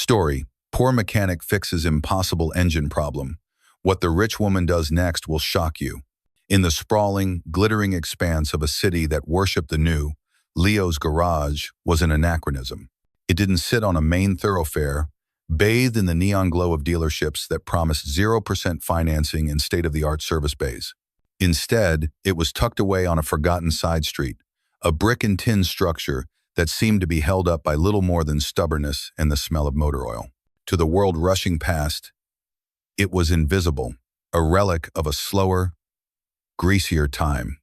Story: Poor mechanic fixes impossible engine problem. What the rich woman does next will shock you. In the sprawling, glittering expanse of a city that worshipped the new, Leo's garage was an anachronism. It didn't sit on a main thoroughfare, bathed in the neon glow of dealerships that promised 0% financing and state-of-the-art service bays. Instead, it was tucked away on a forgotten side street, a brick and tin structure that seemed to be held up by little more than stubbornness and the smell of motor oil. To the world rushing past, it was invisible, a relic of a slower, greasier time.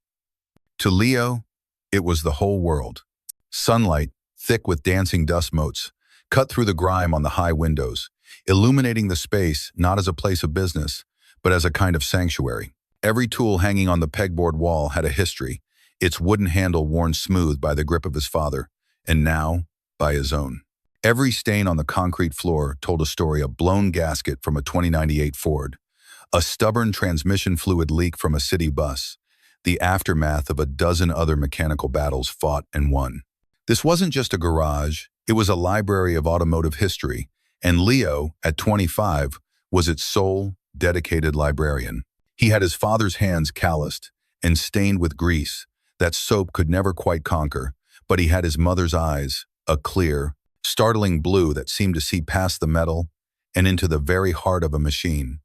To Leo, it was the whole world. Sunlight, thick with dancing dust motes, cut through the grime on the high windows, illuminating the space not as a place of business, but as a kind of sanctuary. Every tool hanging on the pegboard wall had a history, its wooden handle worn smooth by the grip of his father, and now by his own. Every stain on the concrete floor told a story: a blown gasket from a 2098 Ford, a stubborn transmission fluid leak from a city bus, the aftermath of a dozen other mechanical battles fought and won. This wasn't just a garage, it was a library of automotive history, and Leo, at 25, was its sole, dedicated librarian. He had his father's hands calloused and stained with grease that soap could never quite conquer, but he had his mother's eyes, a clear, startling blue that seemed to see past the metal and into the very heart of a machine.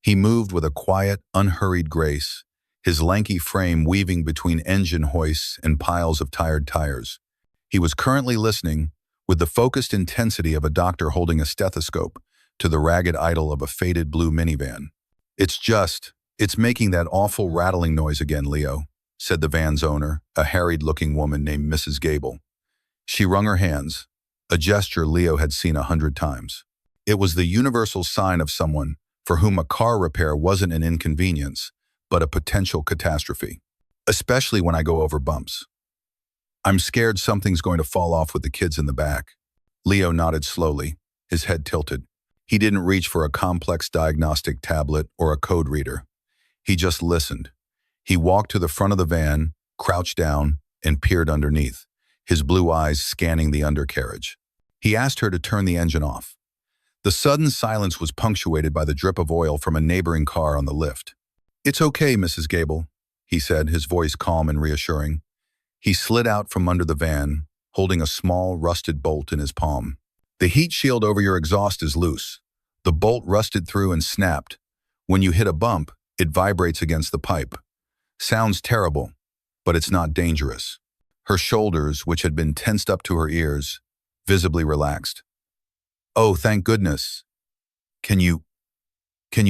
He moved with a quiet, unhurried grace, his lanky frame weaving between engine hoists and piles of tired tires. He was currently listening, with the focused intensity of a doctor holding a stethoscope, to the ragged idle of a faded blue minivan. It's making that awful rattling noise again, Leo," said the van's owner, a harried-looking woman named Mrs. Gable. She wrung her hands, a gesture Leo had seen 100 times. It was the universal sign of someone for whom a car repair wasn't an inconvenience, but a potential catastrophe. "Especially when I go over bumps. I'm scared something's going to fall off with the kids in the back." Leo nodded slowly, his head tilted. He didn't reach for a complex diagnostic tablet or a code reader. He just listened. He walked to the front of the van, crouched down, and peered underneath, his blue eyes scanning the undercarriage. He asked her to turn the engine off. The sudden silence was punctuated by the drip of oil from a neighboring car on the lift. "It's okay, Mrs. Gable," he said, his voice calm and reassuring. He slid out from under the van, holding a small, rusted bolt in his palm. "The heat shield over your exhaust is loose. The bolt rusted through and snapped. When you hit a bump, it vibrates against the pipe. Sounds terrible, but it's not dangerous." Her shoulders, which had been tensed up to her ears, visibly relaxed. "Oh, thank goodness. Can you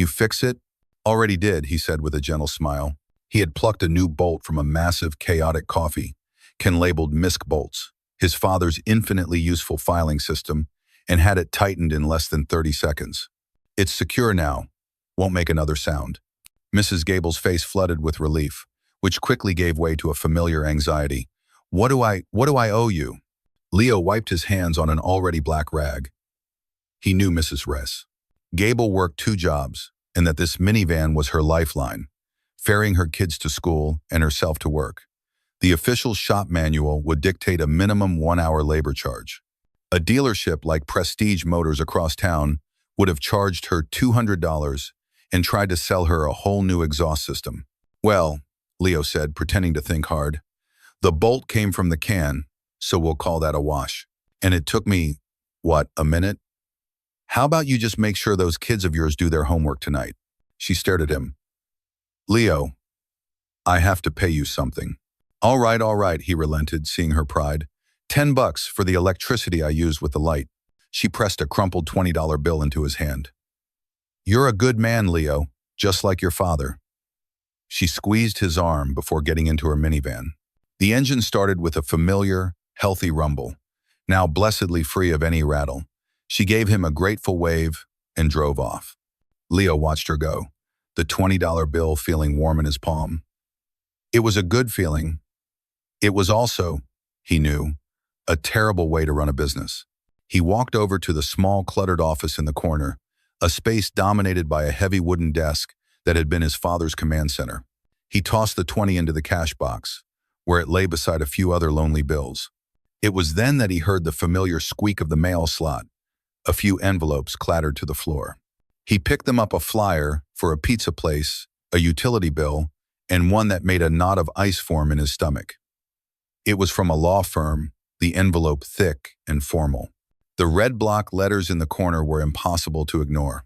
fix it?" "Already did," he said with a gentle smile. He had plucked a new bolt from a massive, chaotic coffee can labeled MISC bolts, his father's infinitely useful filing system, and had it tightened in less than 30 seconds. "It's secure now. Won't make another sound." Mrs. Gable's face flooded with relief, which quickly gave way to a familiar anxiety. What do I owe you?" Leo wiped his hands on an already black rag. He knew Mrs. Ress. Gable worked 2 jobs, and that this minivan was her lifeline, ferrying her kids to school and herself to work. The official shop manual would dictate a minimum 1-hour labor charge. A dealership like Prestige Motors across town would have charged her $200 and tried to sell her a whole new exhaust system. "Well," Leo said, pretending to think hard, "the bolt came from the can, so we'll call that a wash. And it took me, a minute? How about you just make sure those kids of yours do their homework tonight?" She stared at him. "Leo, I have to pay you something." All right, he relented, seeing her pride. $10 for the electricity I used with the light." She pressed a crumpled $20 bill into his hand. "You're a good man, Leo, just like your father." She squeezed his arm before getting into her minivan. The engine started with a familiar, healthy rumble, now blessedly free of any rattle. She gave him a grateful wave and drove off. Leo watched her go, the $20 bill feeling warm in his palm. It was a good feeling. It was also, he knew, a terrible way to run a business. He walked over to the small, cluttered office in the corner, a space dominated by a heavy wooden desk that had been his father's command center. He tossed the 20 into the cash box, where it lay beside a few other lonely bills. It was then that he heard the familiar squeak of the mail slot, A few envelopes clattered to the floor. He picked them up, a flyer for a pizza place, a utility bill, and one that made a knot of ice form in his stomach. It was from a law firm, the envelope thick and formal. The red block letters in the corner were impossible to ignore.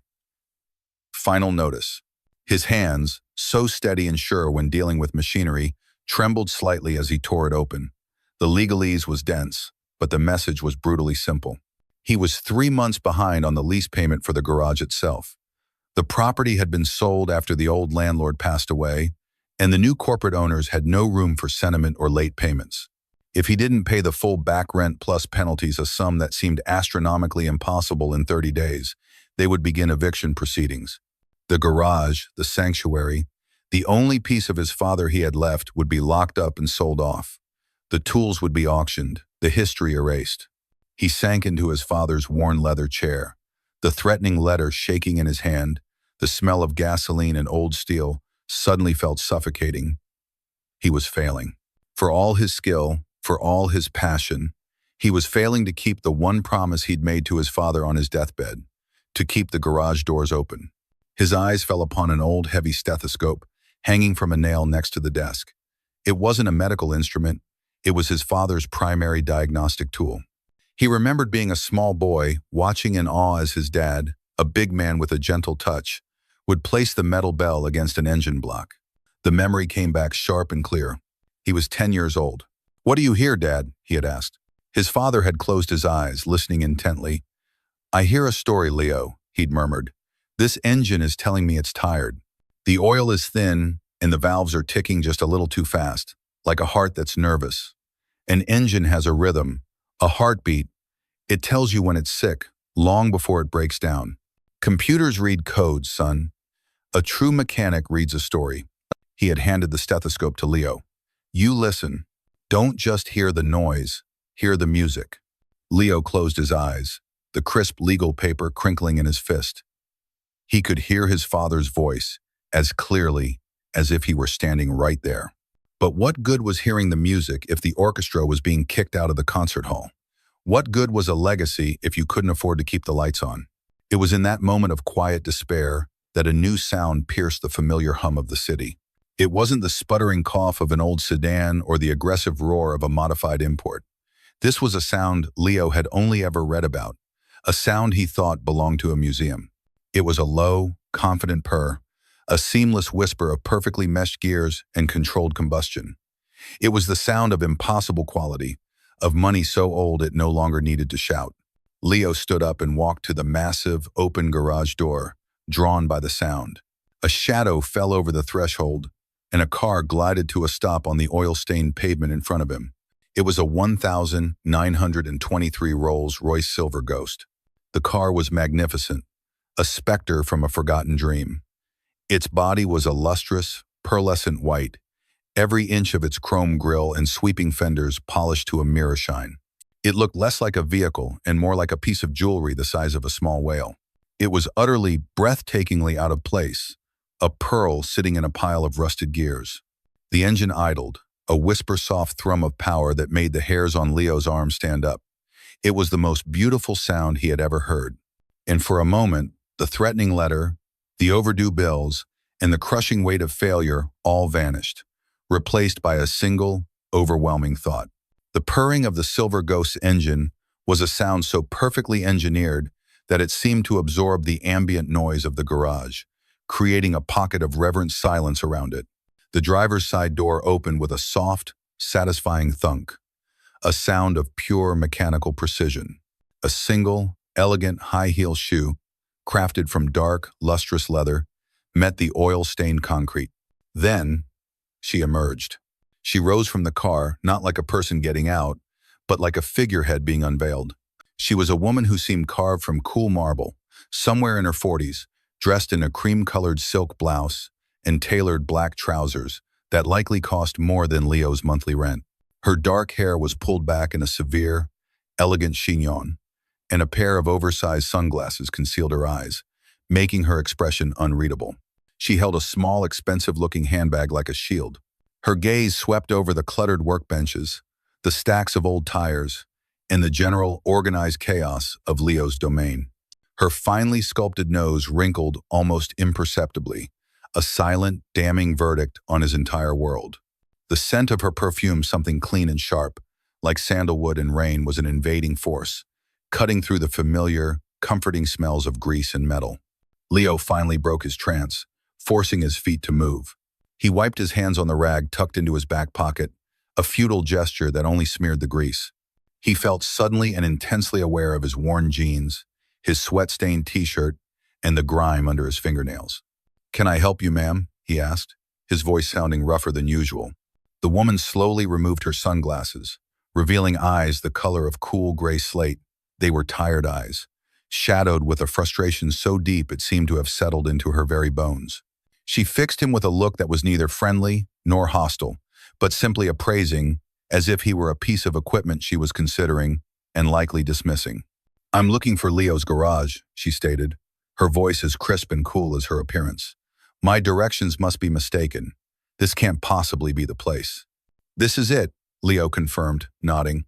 Final notice. His hands, so steady and sure when dealing with machinery, trembled slightly as he tore it open. The legalese was dense, but the message was brutally simple. He was 3 months behind on the lease payment for the garage itself. The property had been sold after the old landlord passed away, and the new corporate owners had no room for sentiment or late payments. If he didn't pay the full back rent plus penalties, a sum that seemed astronomically impossible, in 30 days, they would begin eviction proceedings. The garage, the sanctuary, the only piece of his father he had left, would be locked up and sold off. The tools would be auctioned, the history erased. He sank into his father's worn leather chair, the threatening letter shaking in his hand. The smell of gasoline and old steel suddenly felt suffocating. He was failing. For all his skill, for all his passion, he was failing to keep the one promise he'd made to his father on his deathbed, to keep the garage doors open. His eyes fell upon an old heavy stethoscope hanging from a nail next to the desk. It wasn't a medical instrument. It was his father's primary diagnostic tool. He remembered being a small boy, watching in awe as his dad, a big man with a gentle touch, would place the metal bell against an engine block. The memory came back sharp and clear. He was 10 years old. "What do you hear, Dad?" he had asked. His father had closed his eyes, listening intently. "I hear a story, Leo," he'd murmured. "This engine is telling me it's tired. The oil is thin, and the valves are ticking just a little too fast, like a heart that's nervous. An engine has a rhythm, a heartbeat. It tells you when it's sick, long before it breaks down. Computers read codes, son. A true mechanic reads a story." He had handed the stethoscope to Leo. "You listen. Don't just hear the noise, hear the music." Leo closed his eyes, the crisp legal paper crinkling in his fist. He could hear his father's voice as clearly as if he were standing right there. But what good was hearing the music if the orchestra was being kicked out of the concert hall? What good was a legacy if you couldn't afford to keep the lights on? It was in that moment of quiet despair that a new sound pierced the familiar hum of the city. It wasn't the sputtering cough of an old sedan or the aggressive roar of a modified import. This was a sound Leo had only ever read about, a sound he thought belonged to a museum. It was a low, confident purr, a seamless whisper of perfectly meshed gears and controlled combustion. It was the sound of impossible quality, of money so old it no longer needed to shout. Leo stood up and walked to the massive, open garage door, drawn by the sound. A shadow fell over the threshold, and a car glided to a stop on the oil-stained pavement in front of him. It was a 1923 Rolls-Royce Silver Ghost. The car was magnificent, a specter from a forgotten dream. Its body was a lustrous, pearlescent white, every inch of its chrome grille and sweeping fenders polished to a mirror shine. It looked less like a vehicle and more like a piece of jewelry the size of a small whale. It was utterly, breathtakingly out of place, a pearl sitting in a pile of rusted gears. The engine idled, a whisper-soft thrum of power that made the hairs on Leo's arm stand up. It was the most beautiful sound he had ever heard. And for a moment, the threatening letter, the overdue bills, and the crushing weight of failure all vanished, replaced by a single, overwhelming thought. The purring of the Silver Ghost's engine was a sound so perfectly engineered that it seemed to absorb the ambient noise of the garage, creating a pocket of reverent silence around it. The driver's side door opened with a soft, satisfying thunk, a sound of pure mechanical precision. A single, elegant high-heel shoe, crafted from dark, lustrous leather, met the oil-stained concrete. Then, she emerged. She rose from the car, not like a person getting out, but like a figurehead being unveiled. She was a woman who seemed carved from cool marble, somewhere in her 40s, dressed in a cream-colored silk blouse and tailored black trousers that likely cost more than Leo's monthly rent. Her dark hair was pulled back in a severe, elegant chignon, and a pair of oversized sunglasses concealed her eyes, making her expression unreadable. She held a small, expensive-looking handbag like a shield. Her gaze swept over the cluttered workbenches, the stacks of old tires, and the general, organized chaos of Leo's domain. Her finely sculpted nose wrinkled almost imperceptibly, a silent, damning verdict on his entire world. The scent of her perfume, something clean and sharp, like sandalwood and rain, was an invading force, cutting through the familiar, comforting smells of grease and metal. Leo finally broke his trance, forcing his feet to move. He wiped his hands on the rag tucked into his back pocket, a futile gesture that only smeared the grease. He felt suddenly and intensely aware of his worn jeans, his sweat-stained t-shirt, and the grime under his fingernails. "Can I help you, ma'am?" he asked, his voice sounding rougher than usual. The woman slowly removed her sunglasses, revealing eyes the color of cool gray slate. They were tired eyes, shadowed with a frustration so deep it seemed to have settled into her very bones. She fixed him with a look that was neither friendly nor hostile, but simply appraising, as if he were a piece of equipment she was considering and likely dismissing. "I'm looking for Leo's garage," she stated, her voice as crisp and cool as her appearance. "My directions must be mistaken. This can't possibly be the place." "This is it," Leo confirmed, nodding.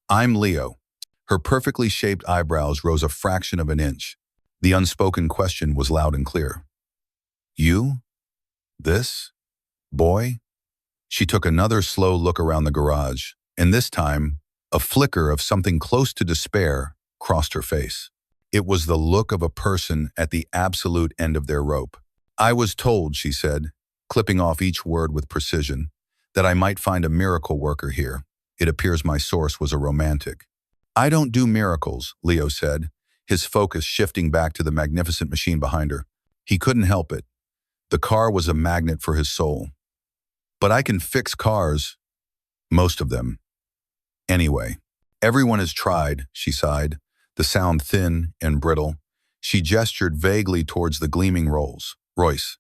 "I'm Leo." Her perfectly shaped eyebrows rose a fraction of an inch. The unspoken question was loud and clear. "You? This? Boy?" She took another slow look around the garage, and this time, a flicker of something close to despair crossed her face. It was the look of a person at the absolute end of their rope. "I was told," she said, clipping off each word with precision, "that I might find a miracle worker here. It appears my source was a romantic." "I don't do miracles," Leo said, his focus shifting back to the magnificent machine behind her. He couldn't help it. The car was a magnet for his soul. "But I can fix cars. Most of them. Anyway." "Everyone has tried," she sighed, the sound thin and brittle. She gestured vaguely towards the gleaming Royce.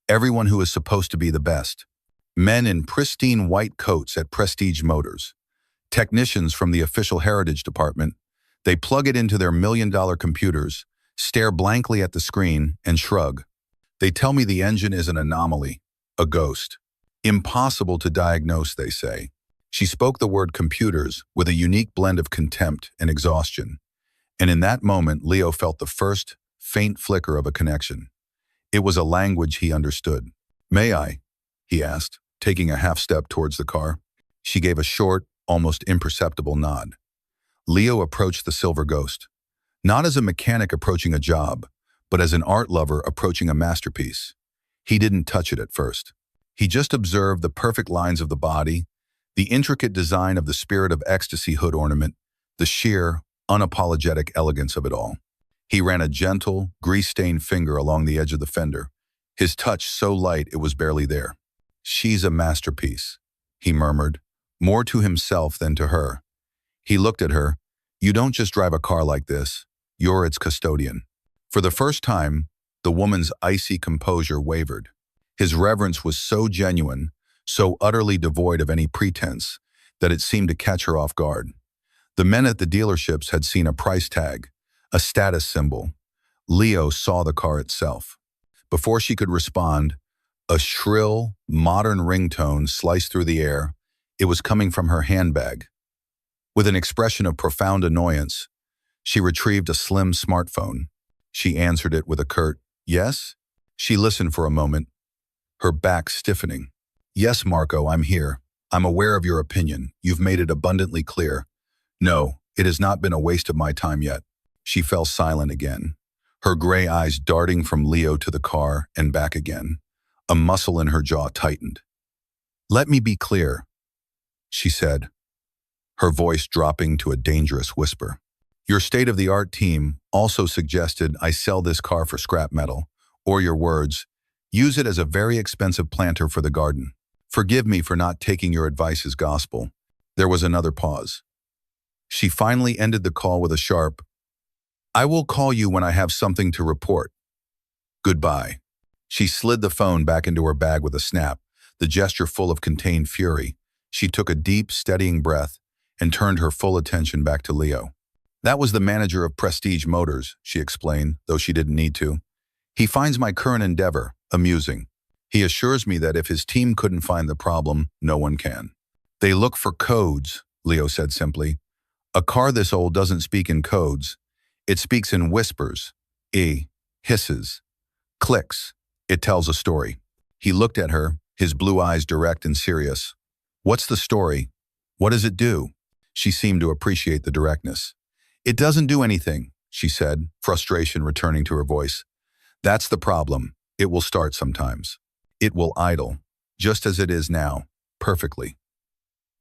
"Everyone who is supposed to be the best. Men in pristine white coats at Prestige Motors. Technicians from the official heritage department. They plug it into their million-dollar computers, stare blankly at the screen, and shrug. They tell me the engine is an anomaly, a ghost. Impossible to diagnose, they say." She spoke the word computers with a unique blend of contempt and exhaustion. And in that moment, Leo felt the first, faint flicker of a connection. It was a language he understood. "May I?" he asked, taking a half step towards the car. She gave a short, almost imperceptible nod. Leo approached the silver ghost, not as a mechanic approaching a job, but as an art lover approaching a masterpiece. He didn't touch it at first. He just observed the perfect lines of the body, the intricate design of the Spirit of Ecstasy hood ornament, the sheer, unapologetic elegance of it all. He ran a gentle, grease-stained finger along the edge of the fender, his touch so light it was barely there. "She's a masterpiece," he murmured, more to himself than to her. He looked at her. "You don't just drive a car like this. You're its custodian." For the first time, the woman's icy composure wavered. His reverence was so genuine, so utterly devoid of any pretense, that it seemed to catch her off guard. The men at the dealerships had seen a price tag, a status symbol. Leo saw the car itself. Before she could respond, a shrill, modern ringtone sliced through the air. It was coming from her handbag. With an expression of profound annoyance, she retrieved a slim smartphone. She answered it with a curt, "Yes?" She listened for a moment, her back stiffening. "Yes, Marco, I'm here. I'm aware of your opinion. You've made it abundantly clear. No, it has not been a waste of my time yet." She fell silent again, her gray eyes darting from Leo to the car and back again. A muscle in her jaw tightened. "Let me be clear," she said, her voice dropping to a dangerous whisper. "Your state-of-the-art team also suggested I sell this car for scrap metal, or your words, use it as a very expensive planter for the garden. Forgive me for not taking your advice as gospel." There was another pause. She finally ended the call with a sharp, "I will call you when I have something to report. Goodbye." She slid the phone back into her bag with a snap, the gesture full of contained fury. She took a deep, steadying breath and turned her full attention back to Leo. "That was the manager of Prestige Motors," she explained, though she didn't need to. "He finds my current endeavor amusing. He assures me that if his team couldn't find the problem, no one can." "They look for codes," Leo said simply. "A car this old doesn't speak in codes. It speaks in whispers, E. Hisses. Clicks. It tells a story. He looked at her, his blue eyes direct and serious. What's the story? What does it do? She seemed to appreciate the directness. It doesn't do anything, she said, frustration returning to her voice. That's the problem. It will start sometimes. It will idle, just as it is now, perfectly.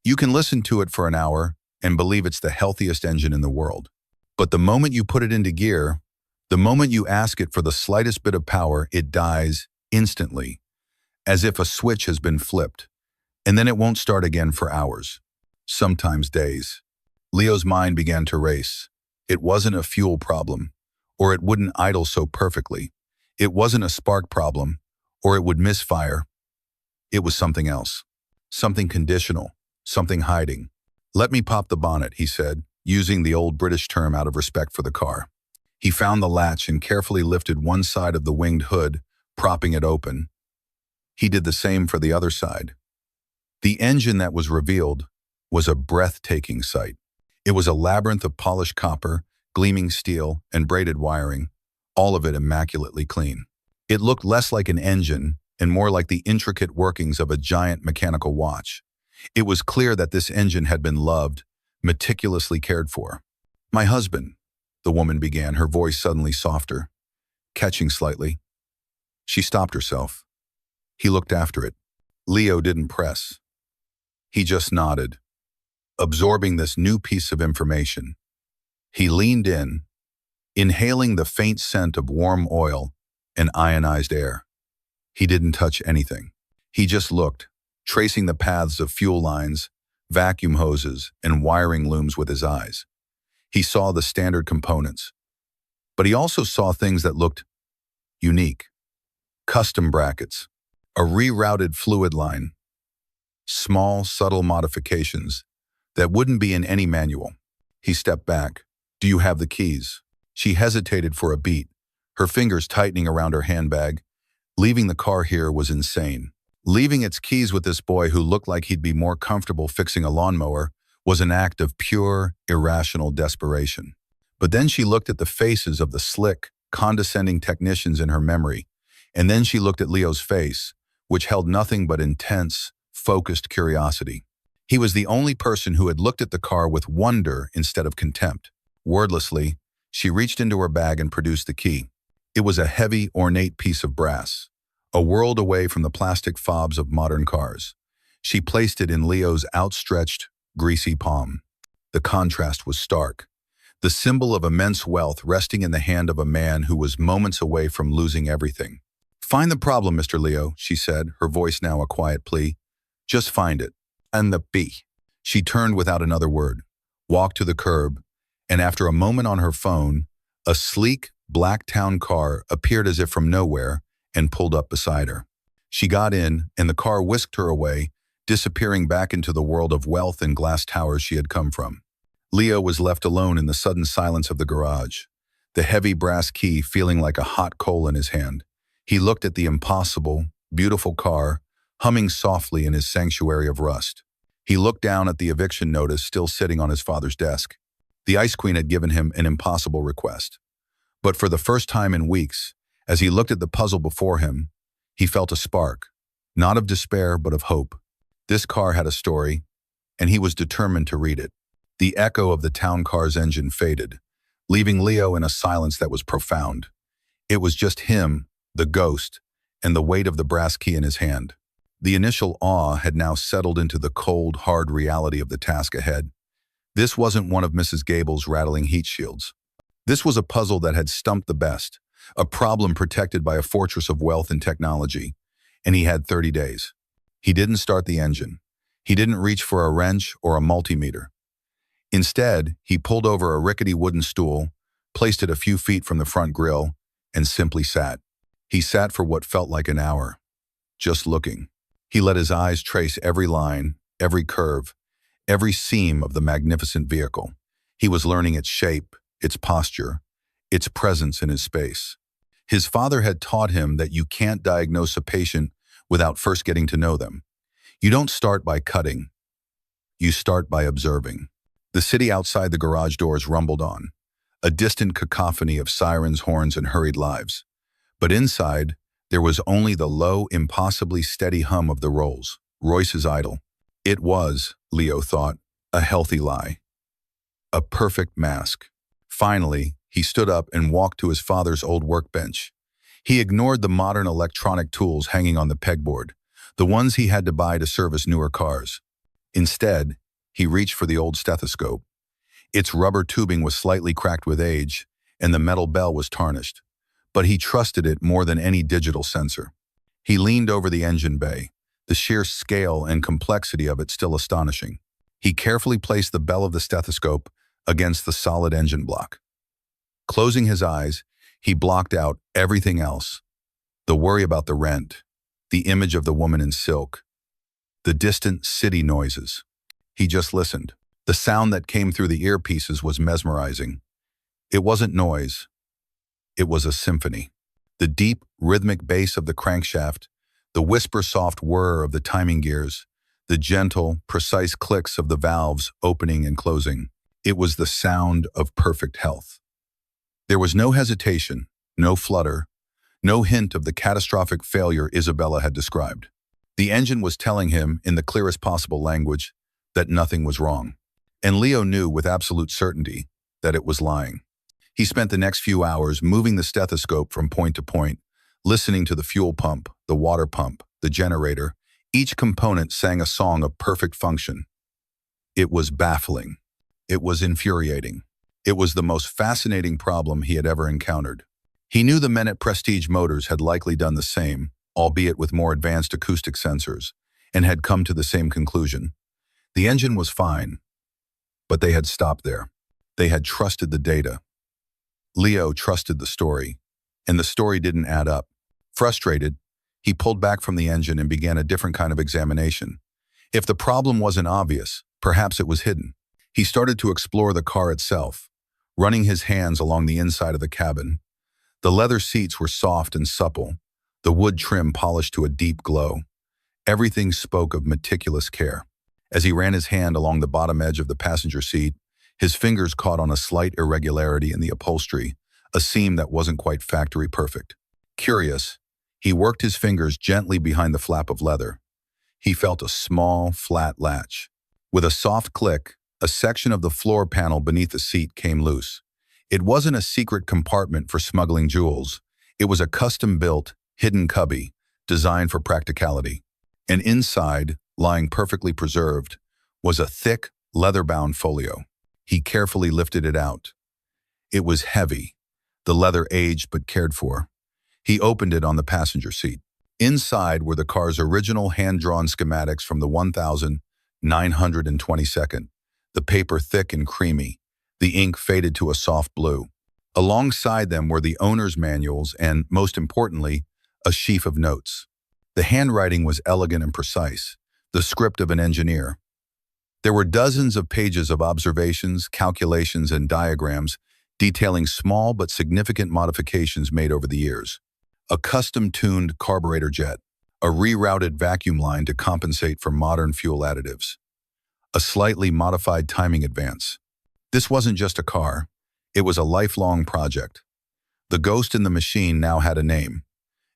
You can listen to it for an hour and believe it's the healthiest engine in the world. But the moment you put it into gear, the moment you ask it for the slightest bit of power, it dies instantly, as if a switch has been flipped, and then it won't start again for hours, sometimes days. Leo's mind began to race. It wasn't a fuel problem, or it wouldn't idle so perfectly. It wasn't a spark problem, or it would misfire. It was something else, something conditional, something hiding. Let me pop the bonnet, he said, using the old British term out of respect for the car. He found the latch and carefully lifted one side of the winged hood, propping it open. He did the same for the other side. The engine that was revealed was a breathtaking sight. It was a labyrinth of polished copper, gleaming steel, and braided wiring, all of it immaculately clean. It looked less like an engine and more like the intricate workings of a giant mechanical watch. It was clear that this engine had been loved, meticulously cared for. My husband, the woman began, her voice suddenly softer, catching slightly. She stopped herself. He looked after it. Leo didn't press. He just nodded, absorbing this new piece of information. He leaned in, inhaling the faint scent of warm oil and ionized air. He didn't touch anything. He just looked, tracing the paths of fuel lines, vacuum hoses, and wiring looms with his eyes. He saw the standard components, but he also saw things that looked unique. Custom brackets, a rerouted fluid line, small, subtle modifications that wouldn't be in any manual. He stepped back. Do you have the keys? She hesitated for a beat, her fingers tightening around her handbag. Leaving the car here was insane. Leaving its keys with this boy who looked like he'd be more comfortable fixing a lawnmower was an act of pure, irrational desperation. But then she looked at the faces of the slick, condescending technicians in her memory, and then she looked at Leo's face, which held nothing but intense, focused curiosity. He was the only person who had looked at the car with wonder instead of contempt. Wordlessly, she reached into her bag and produced the key. It was a heavy, ornate piece of brass, a world away from the plastic fobs of modern cars. She placed it in Leo's outstretched, greasy palm. The contrast was stark. The symbol of immense wealth resting in the hand of a man who was moments away from losing everything. Find the problem, Mr. Leo, she said, her voice now a quiet plea. Just find it. And the B. She turned without another word, walked to the curb, and after a moment on her phone, a sleek, black town car appeared as if from nowhere and pulled up beside her. She got in, and the car whisked her away, disappearing back into the world of wealth and glass towers she had come from. Leo was left alone in the sudden silence of the garage, the heavy brass key feeling like a hot coal in his hand. He looked at the impossible, beautiful car, humming softly in his sanctuary of rust. He looked down at the eviction notice still sitting on his father's desk. The Ice Queen had given him an impossible request. But for the first time in weeks, as he looked at the puzzle before him, he felt a spark, not of despair but of hope. This car had a story, and he was determined to read it. The echo of the town car's engine faded, leaving Leo in a silence that was profound. It was just him, the ghost, and the weight of the brass key in his hand. The initial awe had now settled into the cold, hard reality of the task ahead. This wasn't one of Mrs. Gable's rattling heat shields. This was a puzzle that had stumped the best, a problem protected by a fortress of wealth and technology, and he had 30 days. He didn't start the engine. He didn't reach for a wrench or a multimeter. Instead, he pulled over a rickety wooden stool, placed it a few feet from the front grille, and simply sat. He sat for what felt like an hour, just looking. He let his eyes trace every line, every curve, every seam of the magnificent vehicle. He was learning its shape, its posture, its presence in his space. His father had taught him that you can't diagnose a patient without first getting to know them. You don't start by cutting. You start by observing. The city outside the garage doors rumbled on. a distant cacophony of sirens, horns, and hurried lives. But inside, there was only the low, impossibly steady hum of the rolls, Royce's idol. It was, Leo thought, a healthy lie. A perfect mask. Finally, he stood up and walked to his father's old workbench. He ignored the modern electronic tools hanging on the pegboard, the ones he had to buy to service newer cars. Instead, he reached for the old stethoscope. Its rubber tubing was slightly cracked with age, and the metal bell was tarnished. But he trusted it more than any digital sensor. He leaned over the engine bay, the sheer scale and complexity of it still astonishing. He carefully placed the bell of the stethoscope against the solid engine block. Closing his eyes, he blocked out everything else. The worry about the rent, the image of the woman in silk, the distant city noises. He just listened. The sound that came through the earpieces was mesmerizing. It wasn't noise. It was a symphony. The deep, rhythmic bass of the crankshaft, the whisper-soft whir of the timing gears, the gentle, precise clicks of the valves opening and closing. It was the sound of perfect health. There was no hesitation, no flutter, no hint of the catastrophic failure Isabella had described. The engine was telling him, in the clearest possible language, that nothing was wrong. And Leo knew with absolute certainty that it was lying. He spent the next few hours moving the stethoscope from point to point, listening to the fuel pump, the water pump, the generator. Each component sang a song of perfect function. It was baffling. It was infuriating. It was the most fascinating problem he had ever encountered. He knew the men at Prestige Motors had likely done the same, albeit with more advanced acoustic sensors, and had come to the same conclusion. The engine was fine, but they had stopped there. They had trusted the data. Leo trusted the story, and the story didn't add up. Frustrated, he pulled back from the engine and began a different kind of examination. If the problem wasn't obvious, perhaps it was hidden. He started to explore the car itself, running his hands along the inside of the cabin. The leather seats were soft and supple, the wood trim polished to a deep glow. Everything spoke of meticulous care. As he ran his hand along the bottom edge of the passenger seat, his fingers caught on a slight irregularity in the upholstery, a seam that wasn't quite factory perfect. Curious, he worked his fingers gently behind the flap of leather. He felt a small, flat latch. With a soft click, a section of the floor panel beneath the seat came loose. It wasn't a secret compartment for smuggling jewels. It was a custom-built, hidden cubby, designed for practicality. And inside, lying perfectly preserved, was a thick, leather-bound folio. He carefully lifted it out. It was heavy, the leather aged but cared for. He opened it on the passenger seat. Inside were the car's original hand-drawn schematics from the 1922nd, the paper thick and creamy, the ink faded to a soft blue. Alongside them were the owner's manuals and, most importantly, a sheaf of notes. The handwriting was elegant and precise, the script of an engineer. There were dozens of pages of observations, calculations, and diagrams detailing small but significant modifications made over the years. A custom-tuned carburetor jet, a rerouted vacuum line to compensate for modern fuel additives, a slightly modified timing advance. This wasn't just a car, it was a lifelong project. The ghost in the machine now had a name.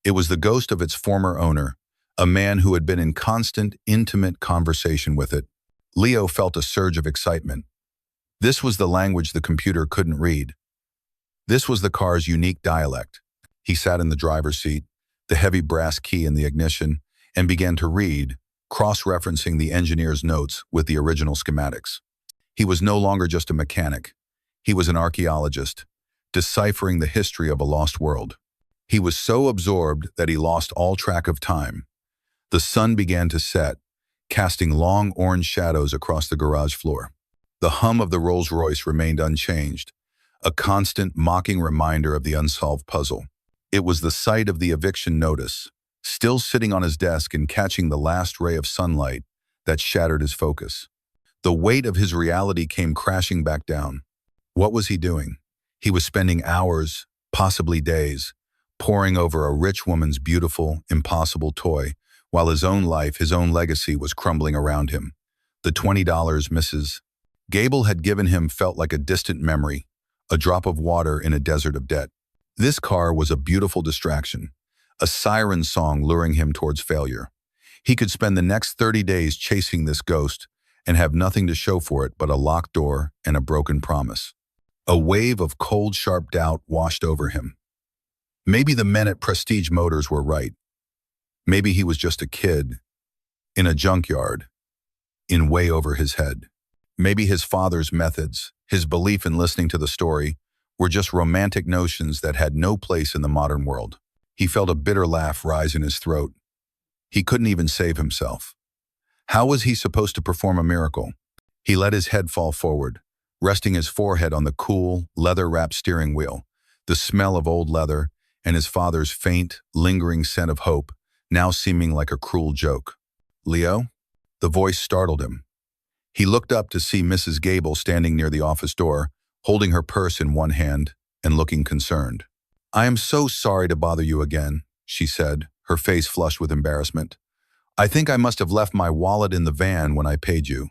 It was the ghost of its former owner, a man who had been in constant, intimate conversation with it. Leo felt a surge of excitement. This was the language the computer couldn't read. This was the car's unique dialect. He sat in the driver's seat, the heavy brass key in the ignition, and began to read, cross-referencing the engineer's notes with the original schematics. He was no longer just a mechanic. He was an archaeologist, deciphering the history of a lost world. He was so absorbed that he lost all track of time. The sun began to set, casting long orange shadows across the garage floor. The hum of the Rolls-Royce remained unchanged, a constant, mocking reminder of the unsolved puzzle. It was the sight of the eviction notice, still sitting on his desk and catching the last ray of sunlight, that shattered his focus. The weight of his reality came crashing back down. What was he doing? He was spending hours, possibly days, poring over a rich woman's beautiful, impossible toy, while his own life, his own legacy was crumbling around him. The $20 Mrs. Gable had given him felt like a distant memory, a drop of water in a desert of debt. This car was a beautiful distraction, a siren song luring him towards failure. He could spend the next 30 days chasing this ghost and have nothing to show for it but a locked door and a broken promise. A wave of cold, sharp doubt washed over him. Maybe the men at Prestige Motors were right. Maybe he was just a kid in a junkyard, in way over his head. Maybe his father's methods, his belief in listening to the story, were just romantic notions that had no place in the modern world. He felt a bitter laugh rise in his throat. He couldn't even save himself. How was he supposed to perform a miracle? He let his head fall forward, resting his forehead on the cool, leather-wrapped steering wheel. The smell of old leather and his father's faint, lingering scent of hope, now seeming like a cruel joke. "Leo?" The voice startled him. He looked up to see Mrs. Gable standing near the office door, holding her purse in one hand and looking concerned. "I am so sorry to bother you again," she said, her face flushed with embarrassment. "I think I must have left my wallet in the van when I paid you.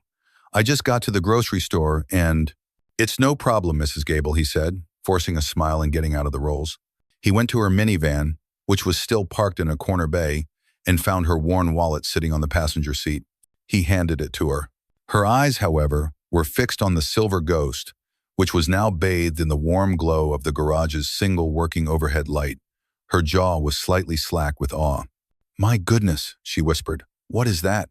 I just got to the grocery store and—" "It's no problem, Mrs. Gable," he said, forcing a smile and getting out of the rolls. He went to her minivan, which was still parked in a corner bay, and found her worn wallet sitting on the passenger seat. He handed it to her. Her eyes, however, were fixed on the silver ghost, which was now bathed in the warm glow of the garage's single working overhead light. Her jaw was slightly slack with awe. "My goodness," she whispered. "What is that?"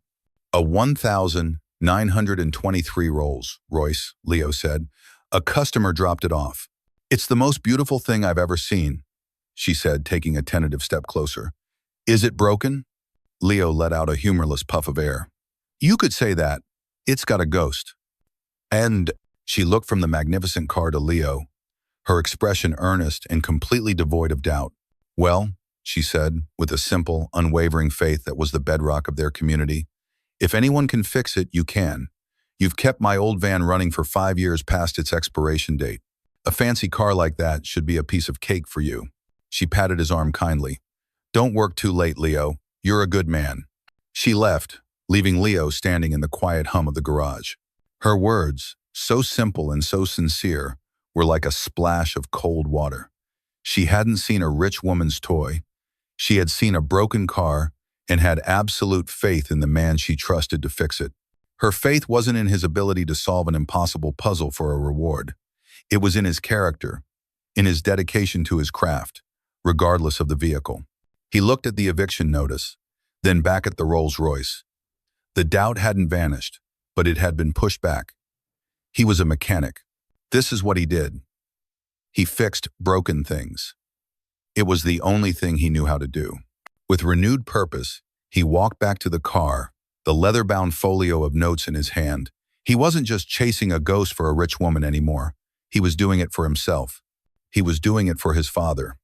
"A 1,923 rolls, Royce," Leo said. "A customer dropped it off." "It's the most beautiful thing I've ever seen," she said, taking a tentative step closer. "Is it broken?" Leo let out a humorless puff of air. "You could say that. It's got a ghost." And she looked from the magnificent car to Leo, her expression earnest and completely devoid of doubt. "Well," she said, with a simple, unwavering faith that was the bedrock of their community, "if anyone can fix it, you can. You've kept my old van running for 5 years past its expiration date. A fancy car like that should be a piece of cake for you." She patted his arm kindly. "Don't work too late, Leo. You're a good man." She left, leaving Leo standing in the quiet hum of the garage. Her words, so simple and so sincere, were like a splash of cold water. She hadn't seen a rich woman's toy. She had seen a broken car and had absolute faith in the man she trusted to fix it. Her faith wasn't in his ability to solve an impossible puzzle for a reward. It was in his character, in his dedication to his craft, regardless of the vehicle. He looked at the eviction notice, then back at the Rolls-Royce. The doubt hadn't vanished, but it had been pushed back. He was a mechanic. This is what he did. He fixed broken things. It was the only thing he knew how to do. With renewed purpose, he walked back to the car, the leather-bound folio of notes in his hand. He wasn't just chasing a ghost for a rich woman anymore. He was doing it for himself. He was doing it for his father.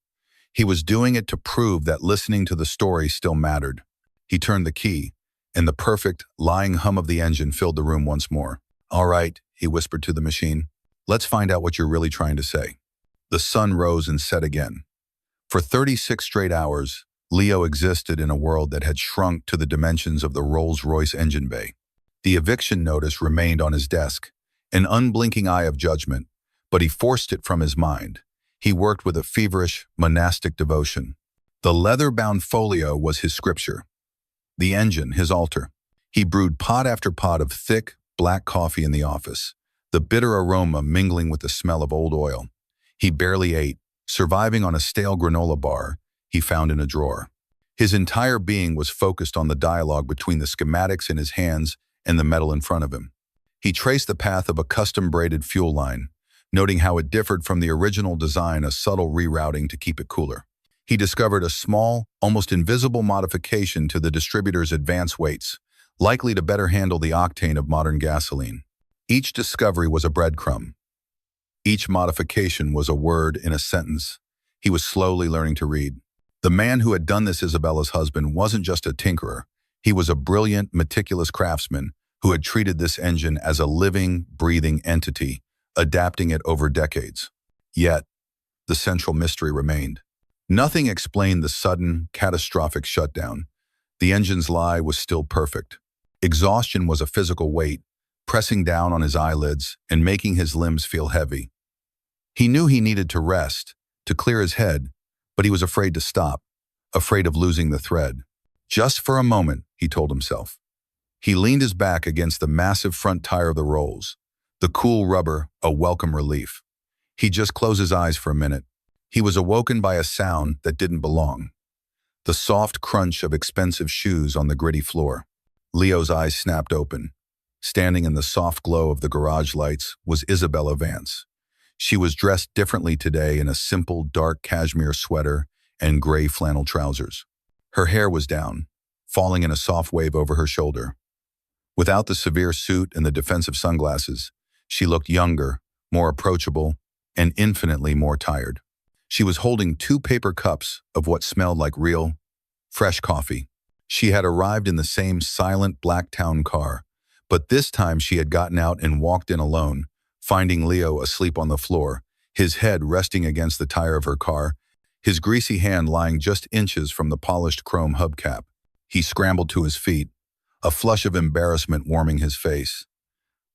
He was doing it to prove that listening to the story still mattered. He turned the key, and the perfect, lying hum of the engine filled the room once more. "All right," he whispered to the machine. "Let's find out what you're really trying to say." The sun rose and set again. For 36 straight hours, Leo existed in a world that had shrunk to the dimensions of the Rolls-Royce engine bay. The eviction notice remained on his desk, an unblinking eye of judgment, but he forced it from his mind. He worked with a feverish, monastic devotion. The leather-bound folio was his scripture. The engine, his altar. He brewed pot after pot of thick, black coffee in the office, the bitter aroma mingling with the smell of old oil. He barely ate, surviving on a stale granola bar he found in a drawer. His entire being was focused on the dialogue between the schematics in his hands and the metal in front of him. He traced the path of a custom-braided fuel line, noting how it differed from the original design, a subtle rerouting to keep it cooler. He discovered a small, almost invisible modification to the distributor's advance weights, likely to better handle the octane of modern gasoline. Each discovery was a breadcrumb. Each modification was a word in a sentence. He was slowly learning to read. The man who had done this Isabella's husband wasn't just a tinkerer. He was a brilliant, meticulous craftsman who had treated this engine as a living, breathing entity, adapting it over decades. Yet, the central mystery remained. Nothing explained the sudden, catastrophic shutdown. The engine's lie was still perfect. Exhaustion was a physical weight, pressing down on his eyelids and making his limbs feel heavy. He knew he needed to rest, to clear his head, but he was afraid to stop, afraid of losing the thread. Just for a moment, he told himself. He leaned his back against the massive front tire of the Rolls, the cool rubber a welcome relief. He just closed his eyes for a minute. He was awoken by a sound that didn't belong. The soft crunch of expensive shoes on the gritty floor. Leo's eyes snapped open. Standing in the soft glow of the garage lights was Isabella Vance. She was dressed differently today in a simple dark cashmere sweater and gray flannel trousers. Her hair was down, falling in a soft wave over her shoulder. Without the severe suit and the defensive sunglasses, she looked younger, more approachable, and infinitely more tired. She was holding 2 paper cups of what smelled like real, fresh coffee. She had arrived in the same silent black town car, but this time she had gotten out and walked in alone, finding Leo asleep on the floor, his head resting against the tire of her car, his greasy hand lying just inches from the polished chrome hubcap. He scrambled to his feet, a flush of embarrassment warming his face.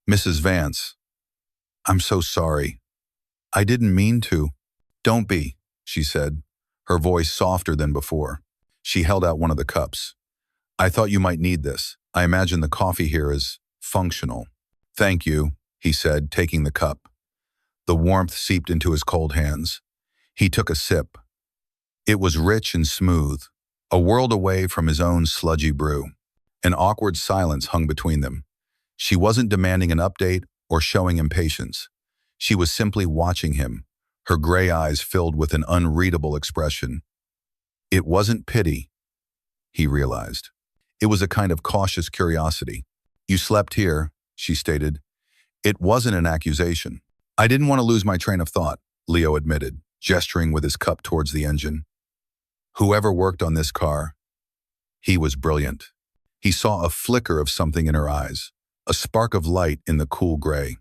"Mrs. Vance, I'm so sorry. I didn't mean to." "Don't be," she said, her voice softer than before. She held out one of the cups. "I thought you might need this. I imagine the coffee here is functional." "Thank you," he said, taking the cup. The warmth seeped into his cold hands. He took a sip. It was rich and smooth, a world away from his own sludgy brew. An awkward silence hung between them. She wasn't demanding an update or showing impatience. She was simply watching him, her gray eyes filled with an unreadable expression. It wasn't pity, he realized. It was a kind of cautious curiosity. "You slept here," she stated. It wasn't an accusation. "I didn't want to lose my train of thought," Leo admitted, gesturing with his cup towards the engine. Whoever worked on this car, he was brilliant. He saw a flicker of something in her eyes, a spark of light in the cool gray.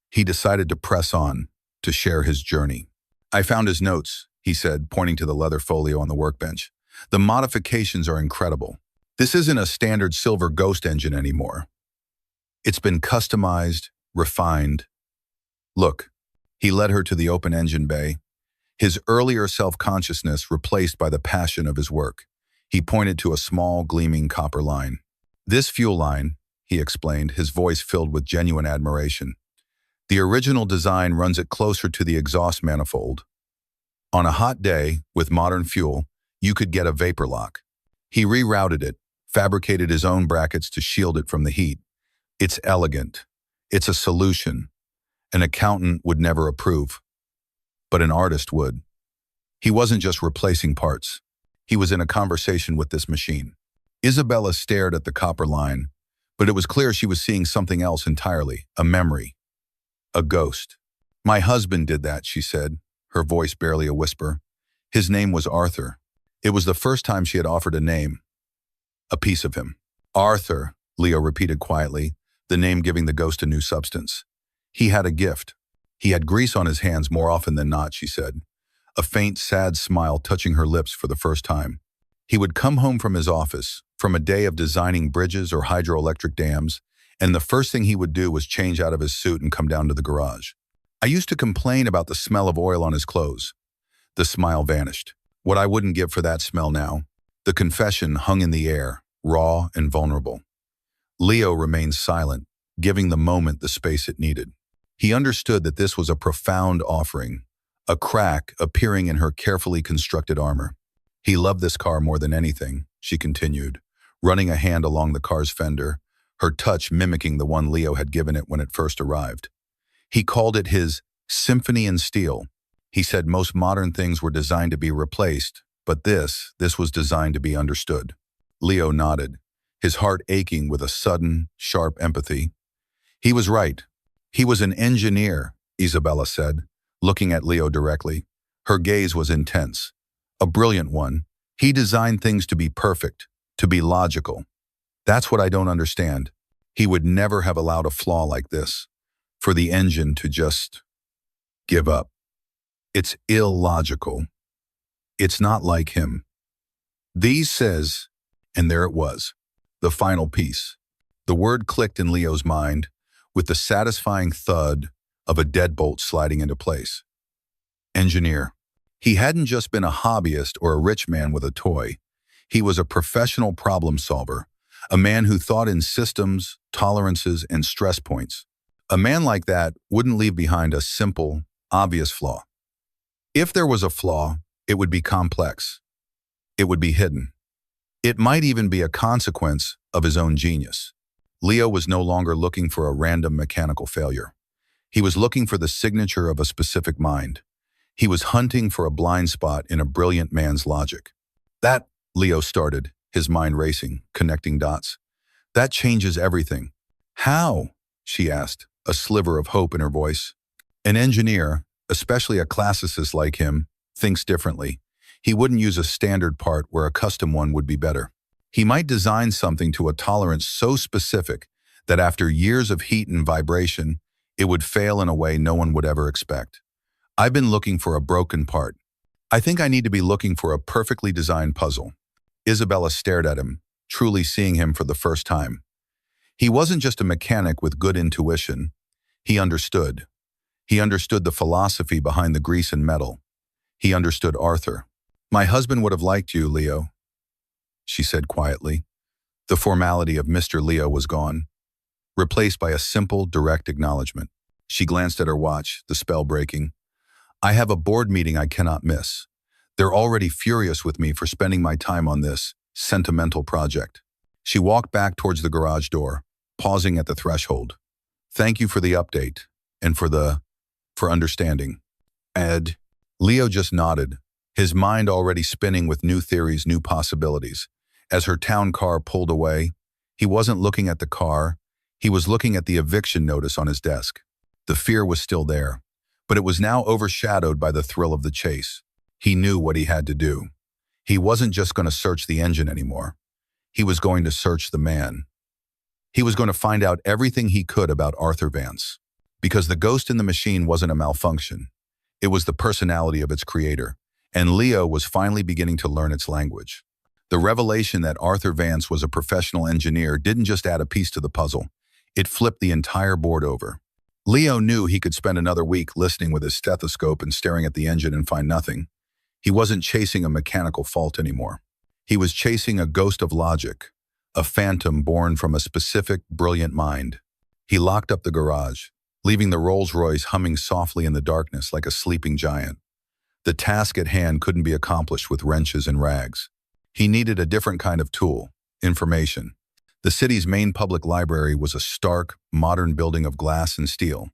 He decided to press on, to share his journey. "I found his notes," he said, pointing to the leather folio on the workbench. "The modifications are incredible. This isn't a standard silver ghost engine anymore. It's been customized, refined. Look." He led her to the open engine bay, his earlier self-consciousness replaced by the passion of his work. He pointed to a small, gleaming copper line. "This fuel line," he explained, his voice filled with genuine admiration. "The original design runs it closer to the exhaust manifold. On a hot day, with modern fuel, you could get a vapor lock." He rerouted it, fabricated his own brackets to shield it from the heat. "It's elegant. It's a solution. An accountant would never approve, but an artist would." He wasn't just replacing parts. He was in a conversation with this machine. Isabella stared at the copper line, but it was clear she was seeing something else entirely, a memory, a ghost. "My husband did that," she said, her voice barely a whisper. "His name was Arthur." It was the first time she had offered a name, a piece of him. "Arthur," Leo repeated quietly, the name giving the ghost a new substance. "He had a gift. He had grease on his hands more often than not," she said, a faint, sad smile touching her lips for the first time. "He would come home from his office, from a day of designing bridges or hydroelectric dams, and the first thing he would do was change out of his suit and come down to the garage. I used to complain about the smell of oil on his clothes." The smile vanished. "What I wouldn't give for that smell now." The confession hung in the air, raw and vulnerable. Leo remained silent, giving the moment the space it needed. He understood that this was a profound offering, a crack appearing in her carefully constructed armor. "He loved this car more than anything," she continued, running a hand along the car's fender, her touch mimicking the one Leo had given it when it first arrived. "He called it his symphony in steel. He said most modern things were designed to be replaced, but this was designed to be understood." Leo nodded, his heart aching with a sudden, sharp empathy. "He was right. He was an engineer," Isabella said, looking at Leo directly. Her gaze was intense. "A brilliant one. He designed things to be perfect, to be logical. That's what I don't understand. He would never have allowed a flaw like this, for the engine to just give up. It's illogical. It's not like him." "These says," and there it was, the final piece. The word clicked in Leo's mind with the satisfying thud of a deadbolt sliding into place. engineer. He hadn't just been a hobbyist or a rich man with a toy. He was a professional problem solver, a man who thought in systems, tolerances, and stress points. A man like that wouldn't leave behind a simple, obvious flaw. If there was a flaw, it would be complex. It would be hidden. It might even be a consequence of his own genius. Leo was no longer looking for a random mechanical failure. He was looking for the signature of a specific mind. He was hunting for a blind spot in a brilliant man's logic. That, Leo started, his mind racing, connecting dots. That changes everything. How? She asked, a sliver of hope in her voice. An engineer, especially a classicist like him, thinks differently. He wouldn't use a standard part where a custom one would be better. He might design something to a tolerance so specific that after years of heat and vibration, it would fail in a way no one would ever expect. I've been looking for a broken part. I think I need to be looking for a perfectly designed puzzle. Isabella stared at him, truly seeing him for the first time. He wasn't just a mechanic with good intuition. He understood. He understood the philosophy behind the grease and metal. He understood Arthur. My husband would have liked you, Leo, she said quietly. The formality of Mr. Leo was gone, replaced by a simple, direct acknowledgement. She glanced at her watch, the spell breaking. I have a board meeting I cannot miss. They're already furious with me for spending my time on this sentimental project. She walked back towards the garage door, pausing at the threshold. Thank you for the update, and for understanding. Ed. Leo just nodded, his mind already spinning with new theories, new possibilities. As her town car pulled away, he wasn't looking at the car, he was looking at the eviction notice on his desk. The fear was still there, but it was now overshadowed by the thrill of the chase. He knew what he had to do. He wasn't just going to search the engine anymore. He was going to search the man. He was going to find out everything he could about Arthur Vance. Because the ghost in the machine wasn't a malfunction. It was the personality of its creator, and Leo was finally beginning to learn its language. The revelation that Arthur Vance was a professional engineer didn't just add a piece to the puzzle. It flipped the entire board over. Leo knew he could spend another week listening with his stethoscope and staring at the engine and find nothing. He wasn't chasing a mechanical fault anymore. He was chasing a ghost of logic, a phantom born from a specific, brilliant mind. He locked up the garage, leaving the Rolls-Royce humming softly in the darkness like a sleeping giant. The task at hand couldn't be accomplished with wrenches and rags. He needed a different kind of tool, information. The city's main public library was a stark, modern building of glass and steel,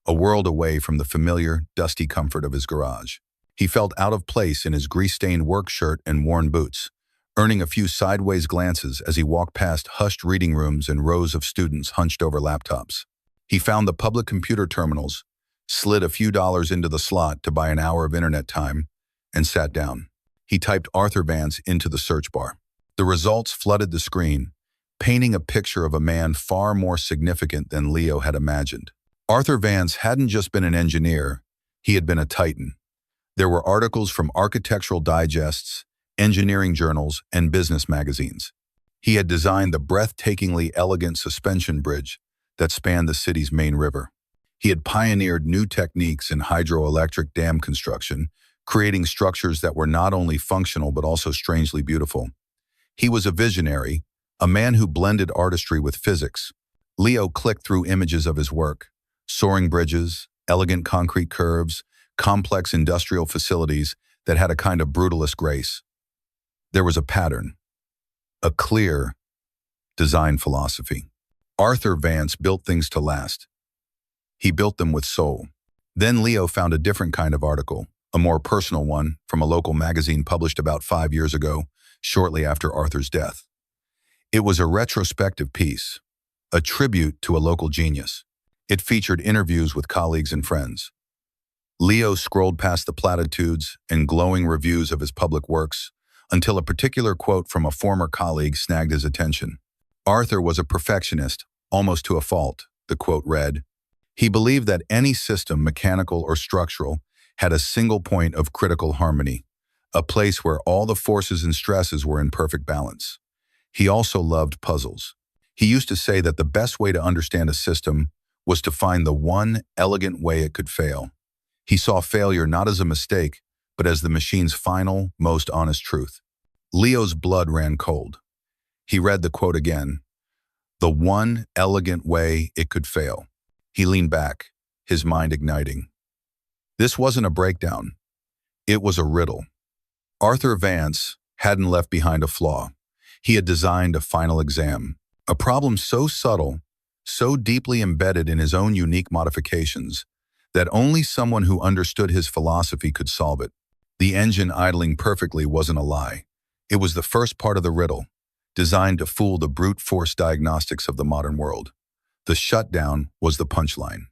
a world away from the familiar, dusty comfort of his garage. He felt out of place in his grease-stained work shirt and worn boots, earning a few sideways glances as he walked past hushed reading rooms and rows of students hunched over laptops. He found the public computer terminals, slid a few dollars into the slot to buy an hour of internet time, and sat down. He typed Arthur Vance into the search bar. The results flooded the screen, painting a picture of a man far more significant than Leo had imagined. Arthur Vance hadn't just been an engineer, he had been a titan. There were articles from architectural digests, engineering journals, and business magazines. He had designed the breathtakingly elegant suspension bridge that spanned the city's main river. He had pioneered new techniques in hydroelectric dam construction, creating structures that were not only functional but also strangely beautiful. He was a visionary, a man who blended artistry with physics. Leo clicked through images of his work: soaring bridges, elegant concrete curves, complex industrial facilities that had a kind of brutalist grace. There was a pattern, a clear design philosophy. Arthur Vance built things to last. He built them with soul. Then Leo found a different kind of article, a more personal one from a local magazine published about 5 years ago, shortly after Arthur's death. It was a retrospective piece, a tribute to a local genius. It featured interviews with colleagues and friends. Leo scrolled past the platitudes and glowing reviews of his public works until a particular quote from a former colleague snagged his attention. Arthur was a perfectionist, almost to a fault, the quote read. He believed that any system, mechanical or structural, had a single point of critical harmony, a place where all the forces and stresses were in perfect balance. He also loved puzzles. He used to say that the best way to understand a system was to find the one elegant way it could fail. He saw failure not as a mistake, but as the machine's final, most honest truth. Leo's blood ran cold. He read the quote again, "The one elegant way it could fail." He leaned back, his mind igniting. This wasn't a breakdown. It was a riddle. Arthur Vance hadn't left behind a flaw. He had designed a final exam, a problem so subtle, so deeply embedded in his own unique modifications, that only someone who understood his philosophy could solve it. The engine idling perfectly wasn't a lie. It was the first part of the riddle, designed to fool the brute force diagnostics of the modern world. The shutdown was the punchline.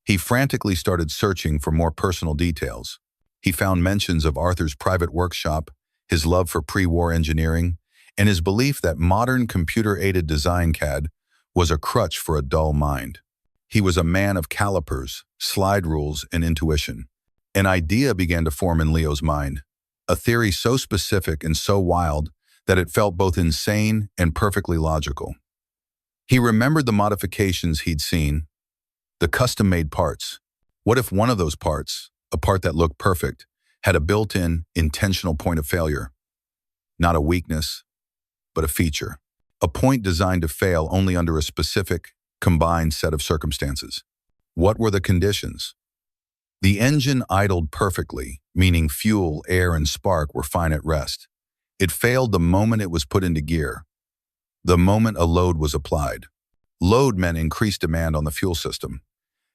He frantically started searching for more personal details. He found mentions of Arthur's private workshop, his love for pre-war engineering, and his belief that modern computer-aided design CAD was a crutch for a dull mind. He was a man of calipers, slide rules, and intuition. An idea began to form in Leo's mind, a theory so specific and so wild that it felt both insane and perfectly logical. He remembered the modifications he'd seen, the custom-made parts. What if one of those parts, a part that looked perfect, had a built-in, intentional point of failure? Not a weakness, but a feature. A point designed to fail only under a specific, combined set of circumstances. What were the conditions? The engine idled perfectly, meaning fuel, air, and spark were fine at rest. It failed the moment it was put into gear, the moment a load was applied. Load meant increased demand on the fuel system.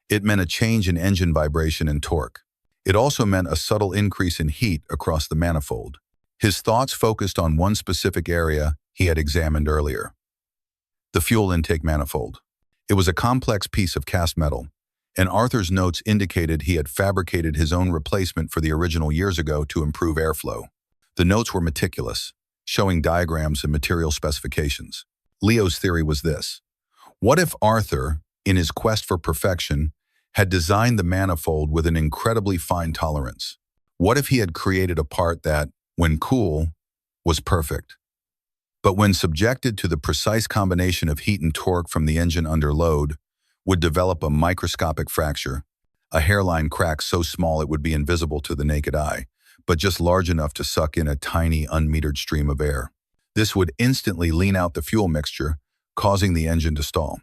It meant a change in engine vibration and torque. It also meant a subtle increase in heat across the manifold. His thoughts focused on one specific area he had examined earlier: the fuel intake manifold. It was a complex piece of cast metal, and Arthur's notes indicated he had fabricated his own replacement for the original years ago to improve airflow. The notes were meticulous, showing diagrams and material specifications. Leo's theory was this: what if Arthur, in his quest for perfection, had designed the manifold with an incredibly fine tolerance? What if he had created a part that, when cool, was perfect, but when subjected to the precise combination of heat and torque from the engine under load, would develop a microscopic fracture, a hairline crack so small it would be invisible to the naked eye, but just large enough to suck in a tiny, unmetered stream of air? This would instantly lean out the fuel mixture, causing the engine to stall.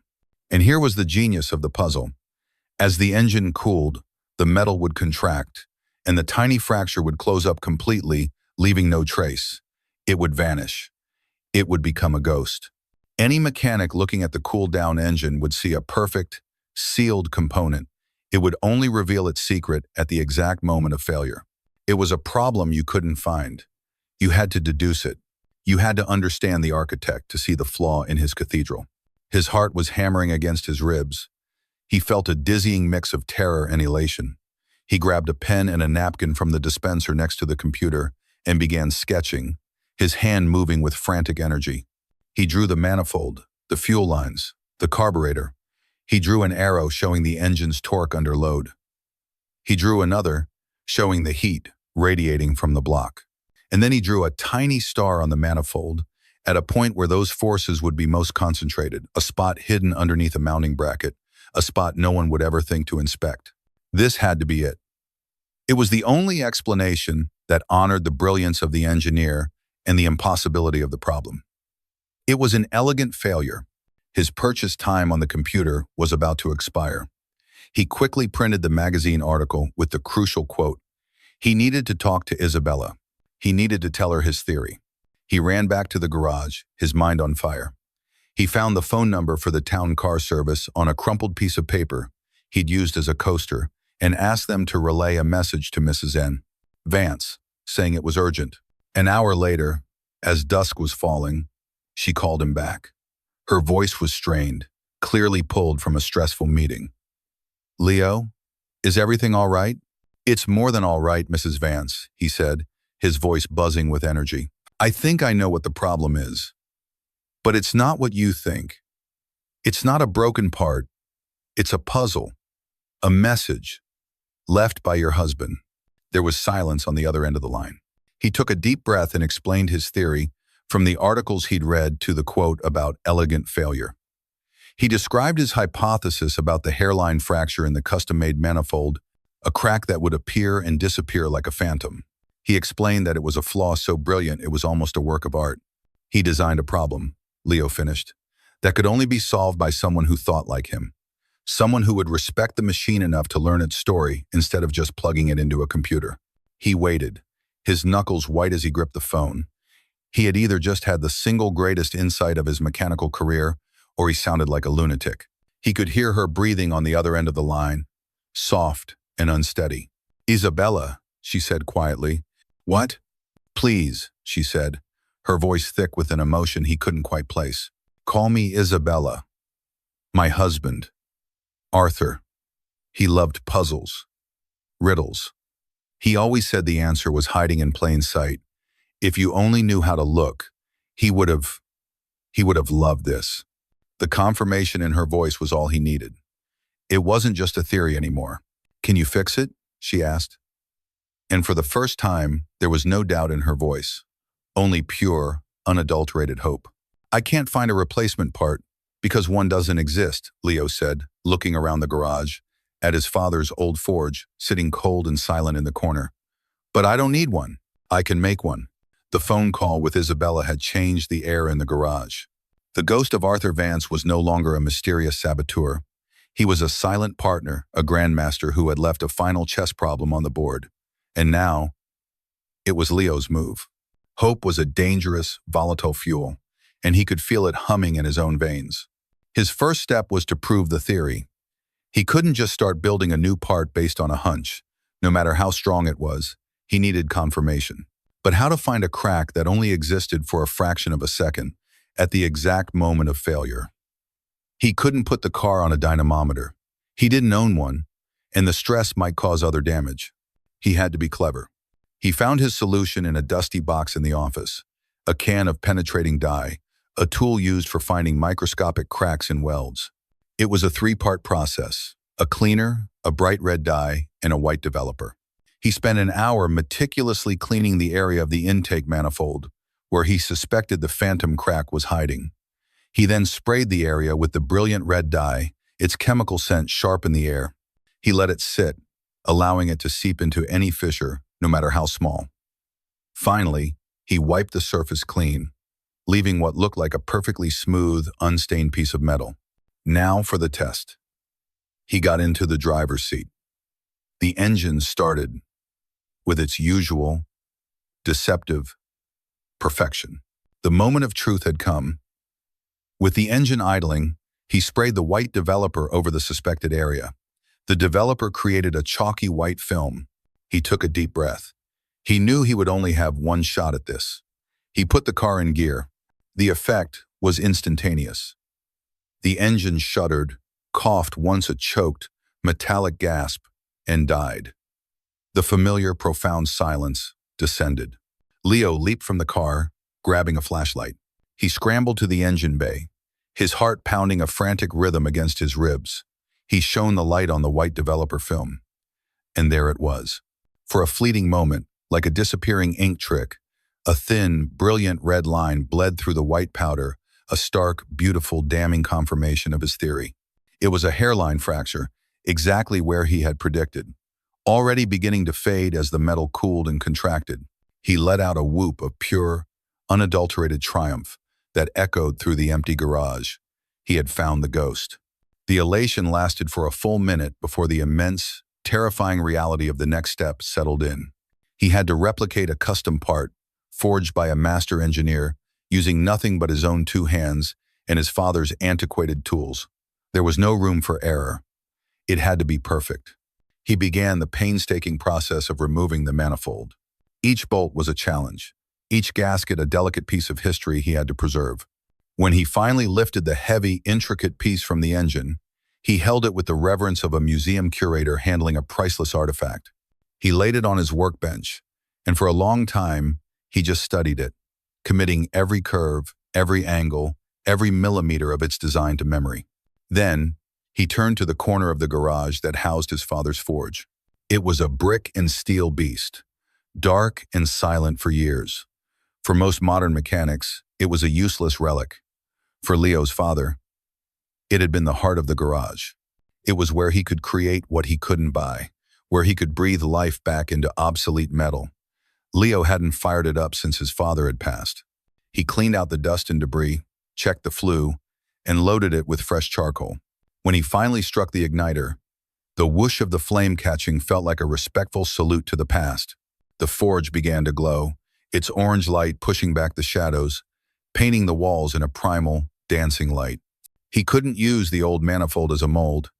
And here was the genius of the puzzle. As the engine cooled, the metal would contract, and the tiny fracture would close up completely, leaving no trace. It would vanish. It would become a ghost. Any mechanic looking at the cooled-down engine would see a perfect, sealed component. It would only reveal its secret at the exact moment of failure. It was a problem you couldn't find. You had to deduce it. You had to understand the architect to see the flaw in his cathedral. His heart was hammering against his ribs. He felt a dizzying mix of terror and elation. He grabbed a pen and a napkin from the dispenser next to the computer and began sketching, his hand moving with frantic energy. He drew the manifold, the fuel lines, the carburetor. He drew an arrow showing the engine's torque under load. He drew another, showing the heat radiating from the block. And then he drew a tiny star on the manifold, at a point where those forces would be most concentrated, a spot hidden underneath a mounting bracket, a spot no one would ever think to inspect. This had to be it. It was the only explanation that honored the brilliance of the engineer and the impossibility of the problem. It was an elegant failure. His purchased time on the computer was about to expire. He quickly printed the magazine article with the crucial quote. He needed to talk to Isabella. He needed to tell her his theory. He ran back to the garage, his mind on fire. He found the phone number for the town car service on a crumpled piece of paper he'd used as a coaster and asked them to relay a message to Mrs. N. Vance, saying it was urgent. An hour later, as dusk was falling, she called him back. Her voice was strained, clearly pulled from a stressful meeting. "Leo, is everything all right?" "It's more than all right, Mrs. Vance," he said, his voice buzzing with energy. "I think I know what the problem is. But it's not what you think. It's not a broken part. It's a puzzle, a message, left by your husband." There was silence on the other end of the line. He took a deep breath and explained his theory, from the articles he'd read to the quote about elegant failure. He described his hypothesis about the hairline fracture in the custom-made manifold, a crack that would appear and disappear like a phantom. He explained that it was a flaw so brilliant it was almost a work of art. He designed a problem, Leo finished, that could only be solved by someone who thought like him. Someone who would respect the machine enough to learn its story instead of just plugging it into a computer. He waited, his knuckles white as he gripped the phone. He had either just had the single greatest insight of his mechanical career, or he sounded like a lunatic. He could hear her breathing on the other end of the line, soft and unsteady. "Isabella," she said quietly. "What?" "Please," she said, her voice thick with an emotion he couldn't quite place. "Call me Isabella. My husband. Arthur. He loved puzzles. Riddles. He always said the answer was hiding in plain sight. If you only knew how to look, he would have loved this." The confirmation in her voice was all he needed. It wasn't just a theory anymore. "Can you fix it?" she asked. And for the first time, there was no doubt in her voice, only pure, unadulterated hope. "I can't find a replacement part because one doesn't exist," Leo said, looking around the garage, at his father's old forge, sitting cold and silent in the corner. "But I don't need one. I can make one." The phone call with Isabella had changed the air in the garage. The ghost of Arthur Vance was no longer a mysterious saboteur. He was a silent partner, a grandmaster who had left a final chess problem on the board. And now, it was Leo's move. Hope was a dangerous, volatile fuel, and he could feel it humming in his own veins. His first step was to prove the theory. He couldn't just start building a new part based on a hunch. No matter how strong it was, he needed confirmation. But how to find a crack that only existed for a fraction of a second, at the exact moment of failure? He couldn't put the car on a dynamometer. He didn't own one, and the stress might cause other damage. He had to be clever. He found his solution in a dusty box in the office, a can of penetrating dye, a tool used for finding microscopic cracks in welds. It was a three-part process: a cleaner, a bright red dye, and a white developer. He spent an hour meticulously cleaning the area of the intake manifold, where he suspected the phantom crack was hiding. He then sprayed the area with the brilliant red dye, its chemical scent sharp in the air. He let it sit, allowing it to seep into any fissure, no matter how small. Finally, he wiped the surface clean, leaving what looked like a perfectly smooth, unstained piece of metal. Now for the test. He got into the driver's seat. The engine started with its usual, deceptive perfection. The moment of truth had come. With the engine idling, he sprayed the white developer over the suspected area. The developer created a chalky white film. He took a deep breath. He knew he would only have one shot at this. He put the car in gear. The effect was instantaneous. The engine shuddered, coughed once a choked, metallic gasp, and died. The familiar, profound silence descended. Leo leaped from the car, grabbing a flashlight. He scrambled to the engine bay, his heart pounding a frantic rhythm against his ribs. He shone the light on the white developer film. And there it was. For a fleeting moment, like a disappearing ink trick, a thin, brilliant red line bled through the white powder, a stark, beautiful, damning confirmation of his theory. It was a hairline fracture, exactly where he had predicted. Already beginning to fade as the metal cooled and contracted, he let out a whoop of pure, unadulterated triumph that echoed through the empty garage. He had found the ghost. The elation lasted for a full minute before the immense, terrifying reality of the next step settled in. He had to replicate a custom part, forged by a master engineer, using nothing but his own two hands and his father's antiquated tools. There was no room for error. It had to be perfect. He began the painstaking process of removing the manifold. Each bolt was a challenge, each gasket a delicate piece of history he had to preserve. When he finally lifted the heavy, intricate piece from the engine, he held it with the reverence of a museum curator handling a priceless artifact. He laid it on his workbench, and for a long time, he just studied it, committing every curve, every angle, every millimeter of its design to memory. Then, he turned to the corner of the garage that housed his father's forge. It was a brick and steel beast, dark and silent for years. For most modern mechanics, it was a useless relic. For Leo's father, it had been the heart of the garage. It was where he could create what he couldn't buy, where he could breathe life back into obsolete metal. Leo hadn't fired it up since his father had passed. He cleaned out the dust and debris, checked the flue, and loaded it with fresh charcoal. When he finally struck the igniter, the whoosh of the flame catching felt like a respectful salute to the past. The forge began to glow, its orange light pushing back the shadows, painting the walls in a primal, dancing light. He couldn't use the old manifold as a mold.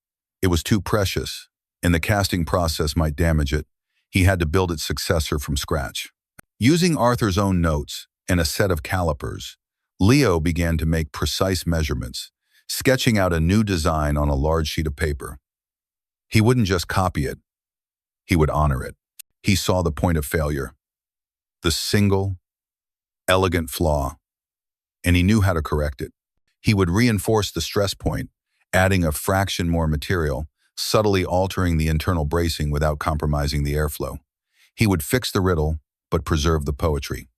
It was too precious, and the casting process might damage it. He had to build its successor from scratch. Using Arthur's own notes and a set of calipers, Leo began to make precise measurements, sketching out a new design on a large sheet of paper. He wouldn't just copy it, he would honor it. He saw the point of failure, the single, elegant flaw, and he knew how to correct it. He would reinforce the stress point, adding a fraction more material, subtly altering the internal bracing without compromising the airflow. He would fix the riddle, but preserve the poetry.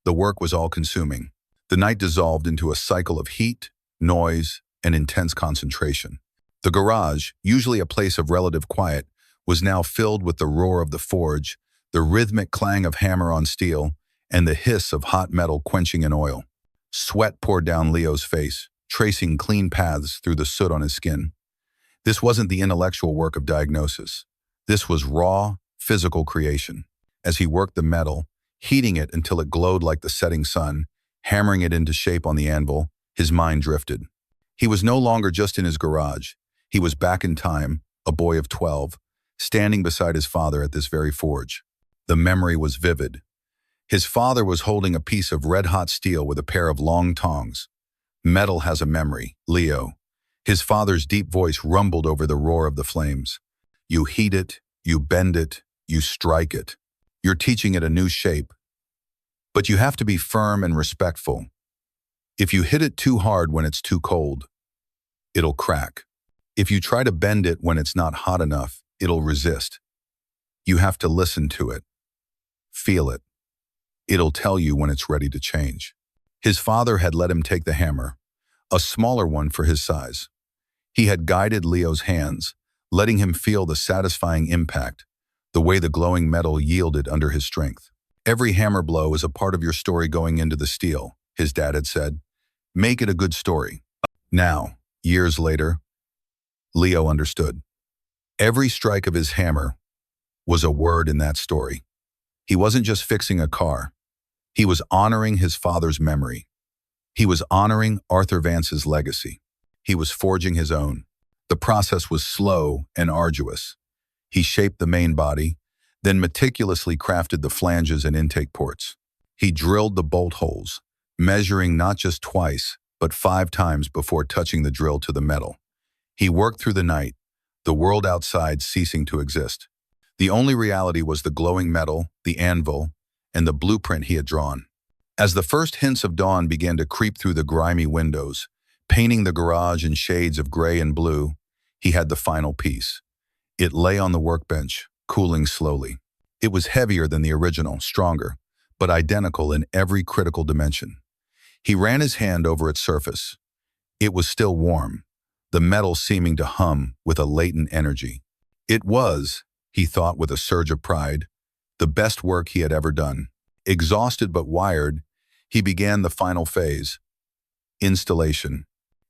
The work was all-consuming. The night dissolved into a cycle of heat, noise, and intense concentration. The garage, usually a place of relative quiet, was now filled with the roar of the forge, the rhythmic clang of hammer on steel, and the hiss of hot metal quenching in oil. Sweat poured down Leo's face, tracing clean paths through the soot on his skin. This wasn't the intellectual work of diagnosis. This was raw, physical creation. As he worked the metal, heating it until it glowed like the setting sun, hammering it into shape on the anvil, his mind drifted. He was no longer just in his garage. He was back in time, a boy of 12, standing beside his father at this very forge. The memory was vivid. His father was holding a piece of red-hot steel with a pair of long tongs. Metal has a memory, Leo. His father's deep voice rumbled over the roar of the flames. You heat it, you bend it, you strike it. You're teaching it a new shape. But you have to be firm and respectful. If you hit it too hard when it's too cold, it'll crack. If you try to bend it when it's not hot enough, it'll resist. You have to listen to it. Feel it. It'll tell you when it's ready to change. His father had let him take the hammer, a smaller one for his size. He had guided Leo's hands, letting him feel the satisfying impact, the way the glowing metal yielded under his strength. Every hammer blow is a part of your story going into the steel, his dad had said. Make it a good story. Now, years later, Leo understood. Every strike of his hammer was a word in that story. He wasn't just fixing a car. He was honoring his father's memory. He was honoring Arthur Vance's legacy. He was forging his own. The process was slow and arduous. He shaped the main body, then meticulously crafted the flanges and intake ports. He drilled the bolt holes, measuring not just twice, but 5 times before touching the drill to the metal. He worked through the night, the world outside ceasing to exist. The only reality was the glowing metal, the anvil, and the blueprint he had drawn. As the first hints of dawn began to creep through the grimy windows, painting the garage in shades of gray and blue, he had the final piece. It lay on the workbench, cooling slowly. It was heavier than the original, stronger, but identical in every critical dimension. He ran his hand over its surface. It was still warm, the metal seeming to hum with a latent energy. It was, he thought with a surge of pride, the best work he had ever done. Exhausted but wired, he began the final phase, installation.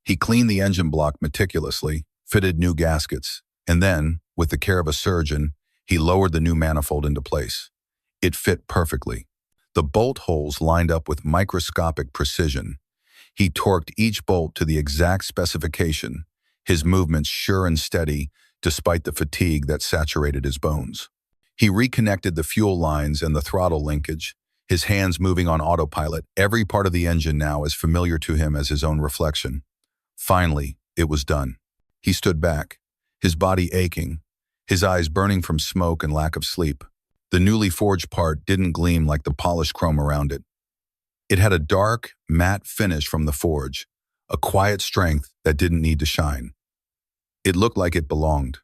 He cleaned the engine block meticulously, fitted new gaskets, and then, with the care of a surgeon, he lowered the new manifold into place. It fit perfectly. The bolt holes lined up with microscopic precision. He torqued each bolt to the exact specification, his movements sure and steady despite the fatigue that saturated his bones. He reconnected the fuel lines and the throttle linkage, his hands moving on autopilot, every part of the engine now as familiar to him as his own reflection. Finally, it was done. He stood back, his body aching, his eyes burning from smoke and lack of sleep. The newly forged part didn't gleam like the polished chrome around it. It had a dark, matte finish from the forge, a quiet strength that didn't need to shine. It looked like it belonged.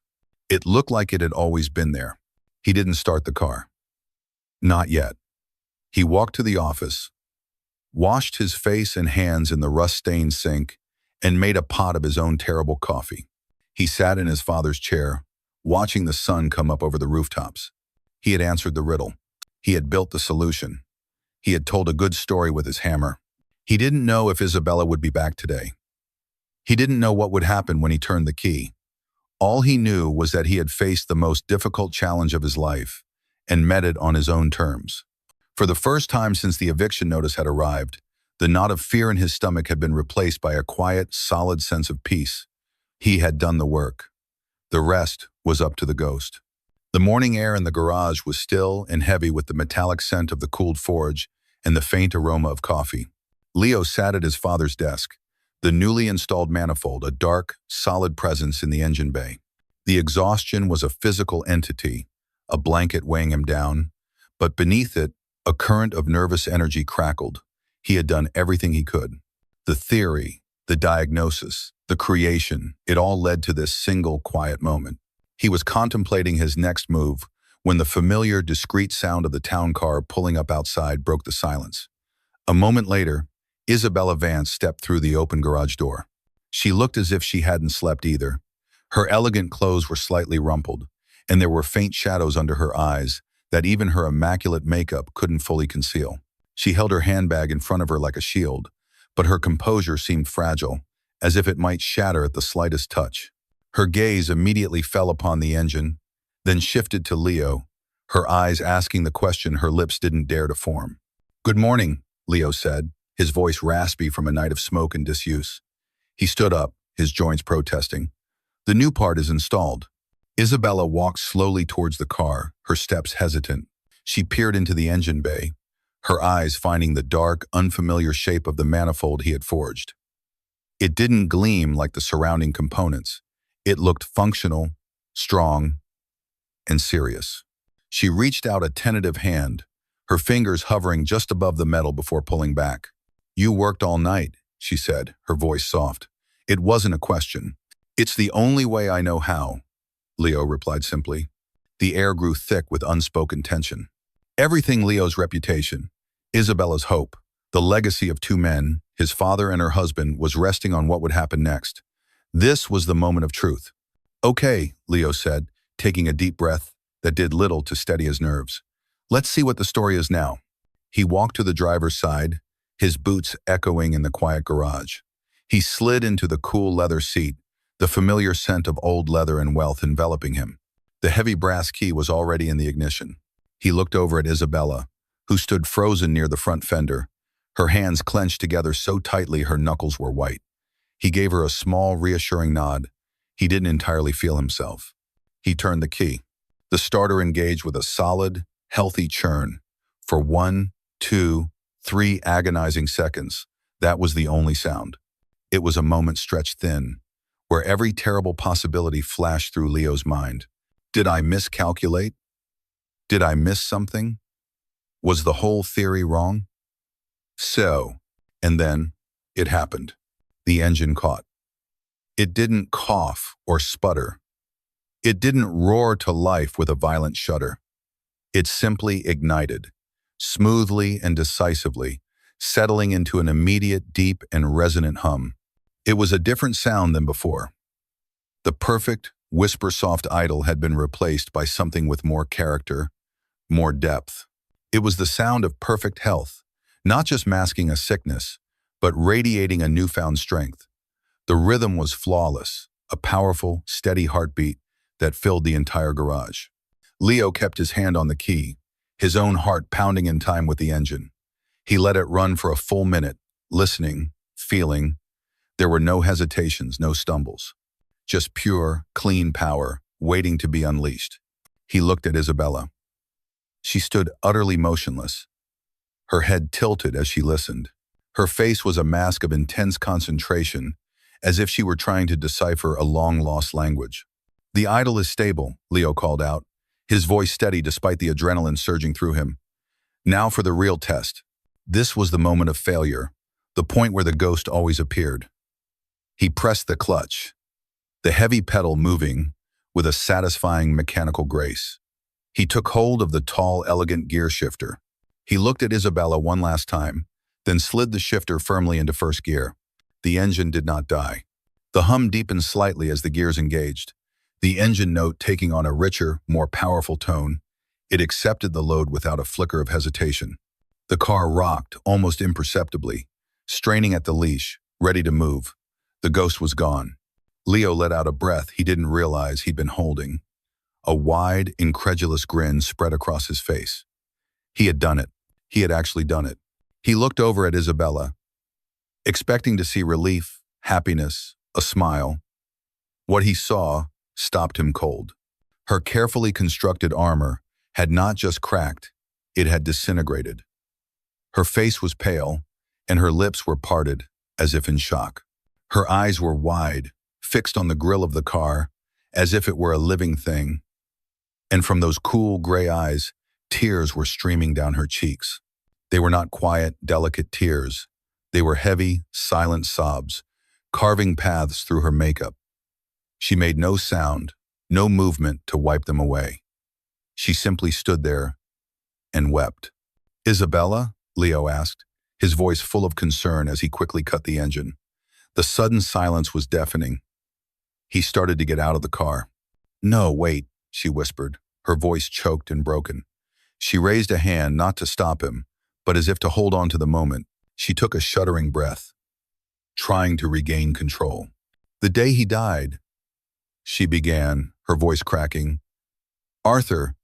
It looked like it had always been there. He didn't start the car. Not yet. He walked to the office, washed his face and hands in the rust-stained sink, and made a pot of his own terrible coffee. He sat in his father's chair, watching the sun come up over the rooftops. He had answered the riddle. He had built the solution. He had told a good story with his hammer. He didn't know if Isabella would be back today. He didn't know what would happen when he turned the key. All he knew was that he had faced the most difficult challenge of his life and met it on his own terms. For the first time since the eviction notice had arrived, the knot of fear in his stomach had been replaced by a quiet, solid sense of peace. He had done the work. The rest was up to the ghost. The morning air in the garage was still and heavy with the metallic scent of the cooled forge and the faint aroma of coffee. Leo sat at his father's desk, the newly installed manifold, a dark, solid presence in the engine bay. The exhaustion was a physical entity, a blanket weighing him down, but beneath it, a current of nervous energy crackled. He had done everything he could. The theory, the diagnosis, the creation, it all led to this single quiet moment. He was contemplating his next move when the familiar, discreet sound of the town car pulling up outside broke the silence. A moment later, Isabella Vance stepped through the open garage door. She looked as if she hadn't slept either. Her elegant clothes were slightly rumpled, and there were faint shadows under her eyes that even her immaculate makeup couldn't fully conceal. She held her handbag in front of her like a shield, but her composure seemed fragile, as if it might shatter at the slightest touch. Her gaze immediately fell upon the engine, then shifted to Leo, her eyes asking the question her lips didn't dare to form. "Good morning," Leo said, his voice raspy from a night of smoke and disuse. He stood up, his joints protesting. "The new part is installed." Isabella walked slowly towards the car, her steps hesitant. She peered into the engine bay, her eyes finding the dark, unfamiliar shape of the manifold he had forged. It didn't gleam like the surrounding components. It looked functional, strong, and serious. She reached out a tentative hand, her fingers hovering just above the metal before pulling back. "You worked all night," she said, her voice soft. It wasn't a question. "It's the only way I know how," Leo replied simply. The air grew thick with unspoken tension. Everything Leo's reputation, Isabella's hope, the legacy of two men, his father and her husband, was resting on what would happen next. This was the moment of truth. "Okay," Leo said, taking a deep breath that did little to steady his nerves. "Let's see what the story is now." He walked to the driver's side, his boots echoing in the quiet garage. He slid into the cool leather seat, the familiar scent of old leather and wealth enveloping him. The heavy brass key was already in the ignition. He looked over at Isabella, who stood frozen near the front fender, her hands clenched together so tightly her knuckles were white. He gave her a small, reassuring nod. He didn't entirely feel himself. He turned the key. The starter engaged with a solid, healthy churn. For 1, 2, 3 agonizing seconds, that was the only sound. It was a moment stretched thin, where every terrible possibility flashed through Leo's mind. Did I miscalculate? Did I miss something? Was the whole theory wrong? And then, it happened. The engine caught. It didn't cough or sputter. It didn't roar to life with a violent shudder. It simply ignited, smoothly and decisively, settling into an immediate, deep and resonant hum. It was a different sound than before. The perfect, whisper-soft idle had been replaced by something with more character, more depth. It was the sound of perfect health, not just masking a sickness, but radiating a newfound strength. The rhythm was flawless, a powerful, steady heartbeat that filled the entire garage. Leo kept his hand on the key, his own heart pounding in time with the engine. He let it run for a full minute, listening, feeling. There were no hesitations, no stumbles. Just pure, clean power, waiting to be unleashed. He looked at Isabella. She stood utterly motionless, her head tilted as she listened. Her face was a mask of intense concentration, as if she were trying to decipher a long-lost language. "The idol is stable," Leo called out, his voice steady despite the adrenaline surging through him. Now for the real test. This was the moment of failure, the point where the ghost always appeared. He pressed the clutch, the heavy pedal moving with a satisfying mechanical grace. He took hold of the tall, elegant gear shifter. He looked at Isabella one last time, then slid the shifter firmly into first gear. The engine did not die. The hum deepened slightly as the gears engaged. the engine note taking on a richer, more powerful tone. It accepted the load without a flicker of hesitation. The car rocked, almost imperceptibly, straining at the leash, ready to move. The ghost was gone. Leo let out a breath he didn't realize he'd been holding. A wide, incredulous grin spread across his face. He had done it. He had actually done it. He looked over at Isabella, expecting to see relief, happiness, a smile. What he saw stopped him cold. Her carefully constructed armor had not just cracked, it had disintegrated. Her face was pale, and her lips were parted, as if in shock. Her eyes were wide, fixed on the grill of the car, as if it were a living thing. And from those cool gray eyes, tears were streaming down her cheeks. They were not quiet, delicate tears. They were heavy, silent sobs, carving paths through her makeup. She made no sound, no movement to wipe them away. She simply stood there and wept. "Isabella?" Leo asked, his voice full of concern as he quickly cut the engine. The sudden silence was deafening. He started to get out of the car. "No, wait," she whispered, her voice choked and broken. She raised a hand not to stop him, but as if to hold on to the moment. She took a shuddering breath, trying to regain control. "The day he died," she began, her voice cracking. "Arthur,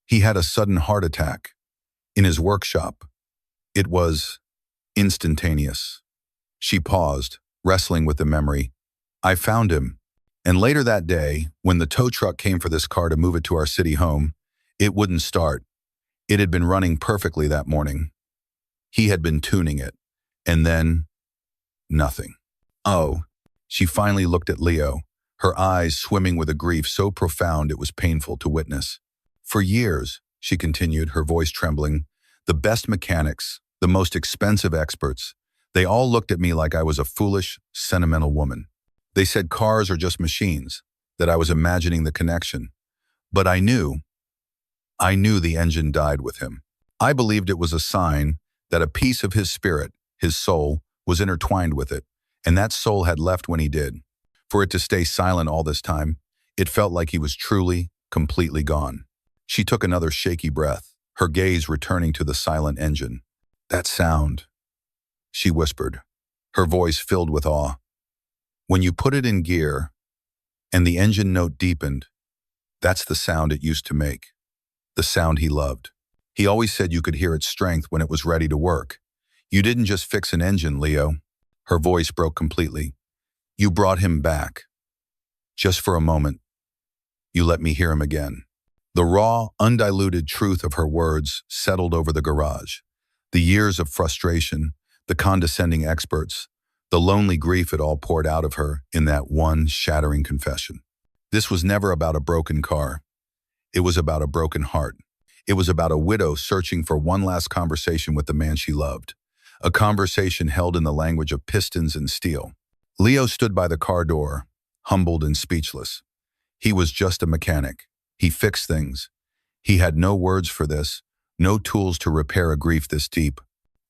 he had a sudden heart attack in his workshop. It was instantaneous." She paused, wrestling with the memory. "I found him. And later that day, when the tow truck came for this car to move it to our city home, it wouldn't start. It had been running perfectly that morning. He had been tuning it. And then, nothing." "Oh." She finally looked at Leo, her eyes swimming with a grief so profound it was painful to witness. "For years," she continued, her voice trembling, "the best mechanics, the most expensive experts, they all looked at me like I was a foolish, sentimental woman. They said cars are just machines, that I was imagining the connection. But I knew the engine died with him. I believed it was a sign that a piece of his spirit, his soul, was intertwined with it, and that soul had left when he did. For it to stay silent all this time, it felt like he was truly, completely gone." She took another shaky breath, her gaze returning to the silent engine. "That sound," she whispered, her voice filled with awe. "When you put it in gear, and the engine note deepened, that's the sound it used to make. The sound he loved. He always said you could hear its strength when it was ready to work. You didn't just fix an engine, Leo." Her voice broke completely. "You brought him back. Just for a moment. You let me hear him again." The raw, undiluted truth of her words settled over the garage. The years of frustration, the condescending experts, the lonely grief it all poured out of her in that one shattering confession. This was never about a broken car. It was about a broken heart. It was about a widow searching for one last conversation with the man she loved. A conversation held in the language of pistons and steel. Leo stood by the car door, humbled and speechless. He was just a mechanic. He fixed things. He had no words for this, no tools to repair a grief this deep.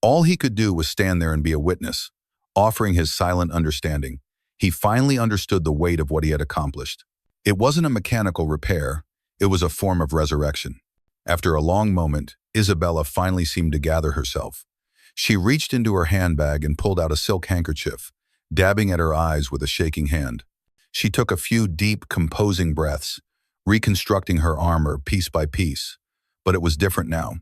All he could do was stand there and be a witness, offering his silent understanding. He finally understood the weight of what he had accomplished. It wasn't a mechanical repair, it was a form of resurrection. After a long moment, Isabella finally seemed to gather herself. She reached into her handbag and pulled out a silk handkerchief, dabbing at her eyes with a shaking hand. She took a few deep, composing breaths, reconstructing her armor piece by piece. But it was different now.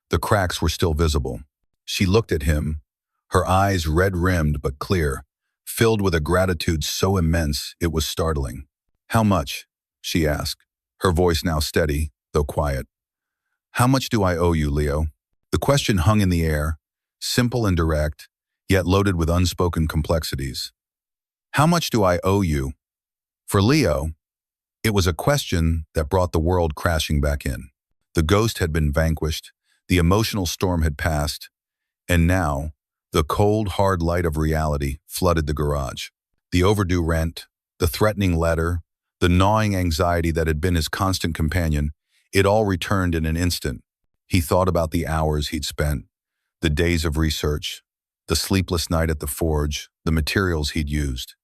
The cracks were still visible. She looked at him, her eyes red-rimmed but clear, filled with a gratitude so immense it was startling. "How much?" she asked, her voice now steady, though quiet. "How much do I owe you, Leo?" The question hung in the air, simple and direct, yet loaded with unspoken complexities. How much do I owe you? For Leo, it was a question that brought the world crashing back in. The ghost had been vanquished, the emotional storm had passed, and now, the cold, hard light of reality flooded the garage. The overdue rent, the threatening letter, the gnawing anxiety that had been his constant companion, it all returned in an instant. He thought about the hours he'd spent, the days of research, the sleepless night at the forge, the materials he'd used.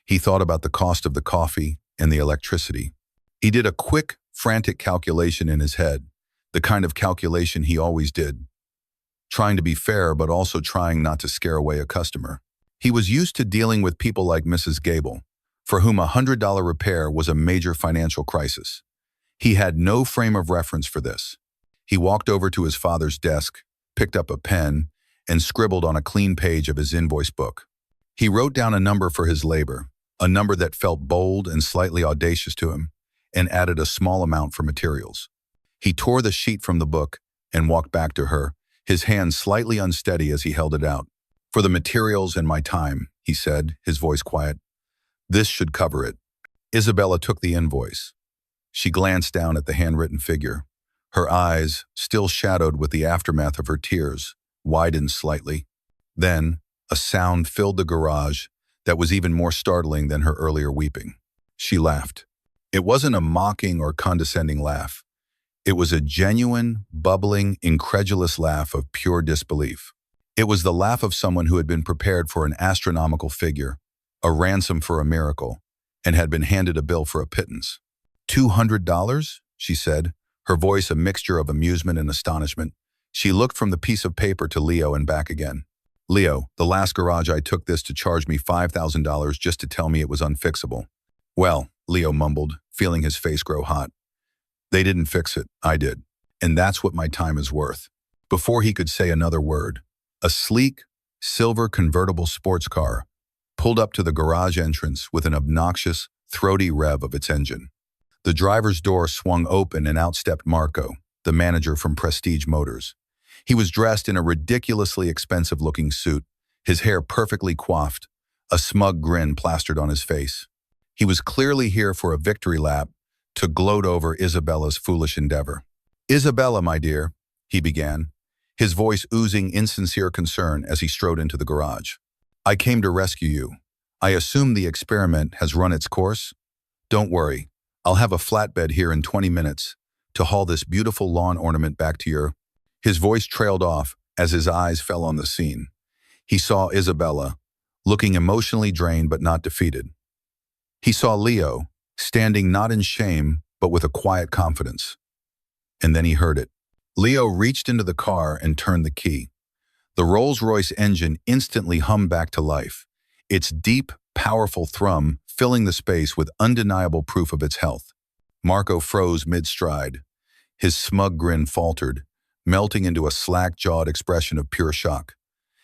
He thought about the cost of the coffee and the electricity. He did a quick, frantic calculation in his head, the kind of calculation he always did, trying to be fair but also trying not to scare away a customer. He was used to dealing with people like Mrs. Gable, for whom $100 repair was a major financial crisis. He had no frame of reference for this. He walked over to his father's desk, picked up a pen, and scribbled on a clean page of his invoice book. He wrote down a number for his labor, a number that felt bold and slightly audacious to him, and added a small amount for materials. He tore the sheet from the book and walked back to her, his hand slightly unsteady as he held it out. "For the materials and my time," he said, his voice quiet. "This should cover it." Isabella took the invoice. She glanced down at the handwritten figure. Her eyes, still shadowed with the aftermath of her tears, widened slightly. Then, a sound filled the garage that was even more startling than her earlier weeping. She laughed. It wasn't a mocking or condescending laugh. It was a genuine, bubbling, incredulous laugh of pure disbelief. It was the laugh of someone who had been prepared for an astronomical figure, a ransom for a miracle, and had been handed a bill for a pittance. $200? She said, her voice a mixture of amusement and astonishment. She looked from the piece of paper to Leo and back again. "Leo, the last garage I took this to charge me $5,000 just to tell me it was unfixable." "Well," Leo mumbled, feeling his face grow hot. "They didn't fix it, I did. And that's what my time is worth." Before he could say another word, a sleek, silver convertible sports car pulled up to the garage entrance with an obnoxious, throaty rev of its engine. The driver's door swung open and out stepped Marco, the manager from Prestige Motors. He was dressed in a ridiculously expensive-looking suit, his hair perfectly coiffed, a smug grin plastered on his face. He was clearly here for a victory lap to gloat over Isabella's foolish endeavor. "Isabella, my dear," he began, his voice oozing insincere concern as he strode into the garage. "I came to rescue you. I assume the experiment has run its course? Don't worry. I'll have a flatbed here in 20 minutes to haul this beautiful lawn ornament back to your—" His voice trailed off as his eyes fell on the scene. He saw Isabella, looking emotionally drained but not defeated. He saw Leo, standing not in shame but with a quiet confidence. And then he heard it. Leo reached into the car and turned the key. The Rolls-Royce engine instantly hummed back to life, its deep, powerful thrum filling the space with undeniable proof of its health. Marco froze mid-stride. His smug grin faltered, melting into a slack-jawed expression of pure shock.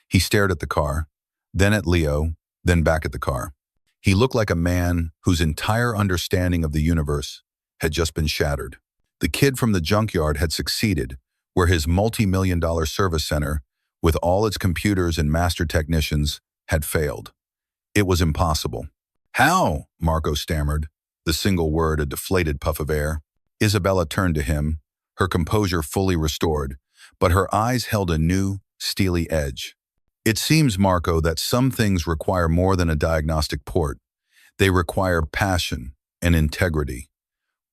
He stared at the car, then at Leo, then back at the car. He looked like a man whose entire understanding of the universe had just been shattered. The kid from the junkyard had succeeded, where his multi-million-dollar service center, with all its computers and master technicians, had failed. It was impossible. "How?" Marco stammered, the single word a deflated puff of air. Isabella turned to him, her composure fully restored, but her eyes held a new, steely edge. "It seems, Marco, that some things require more than a diagnostic port. They require passion and integrity.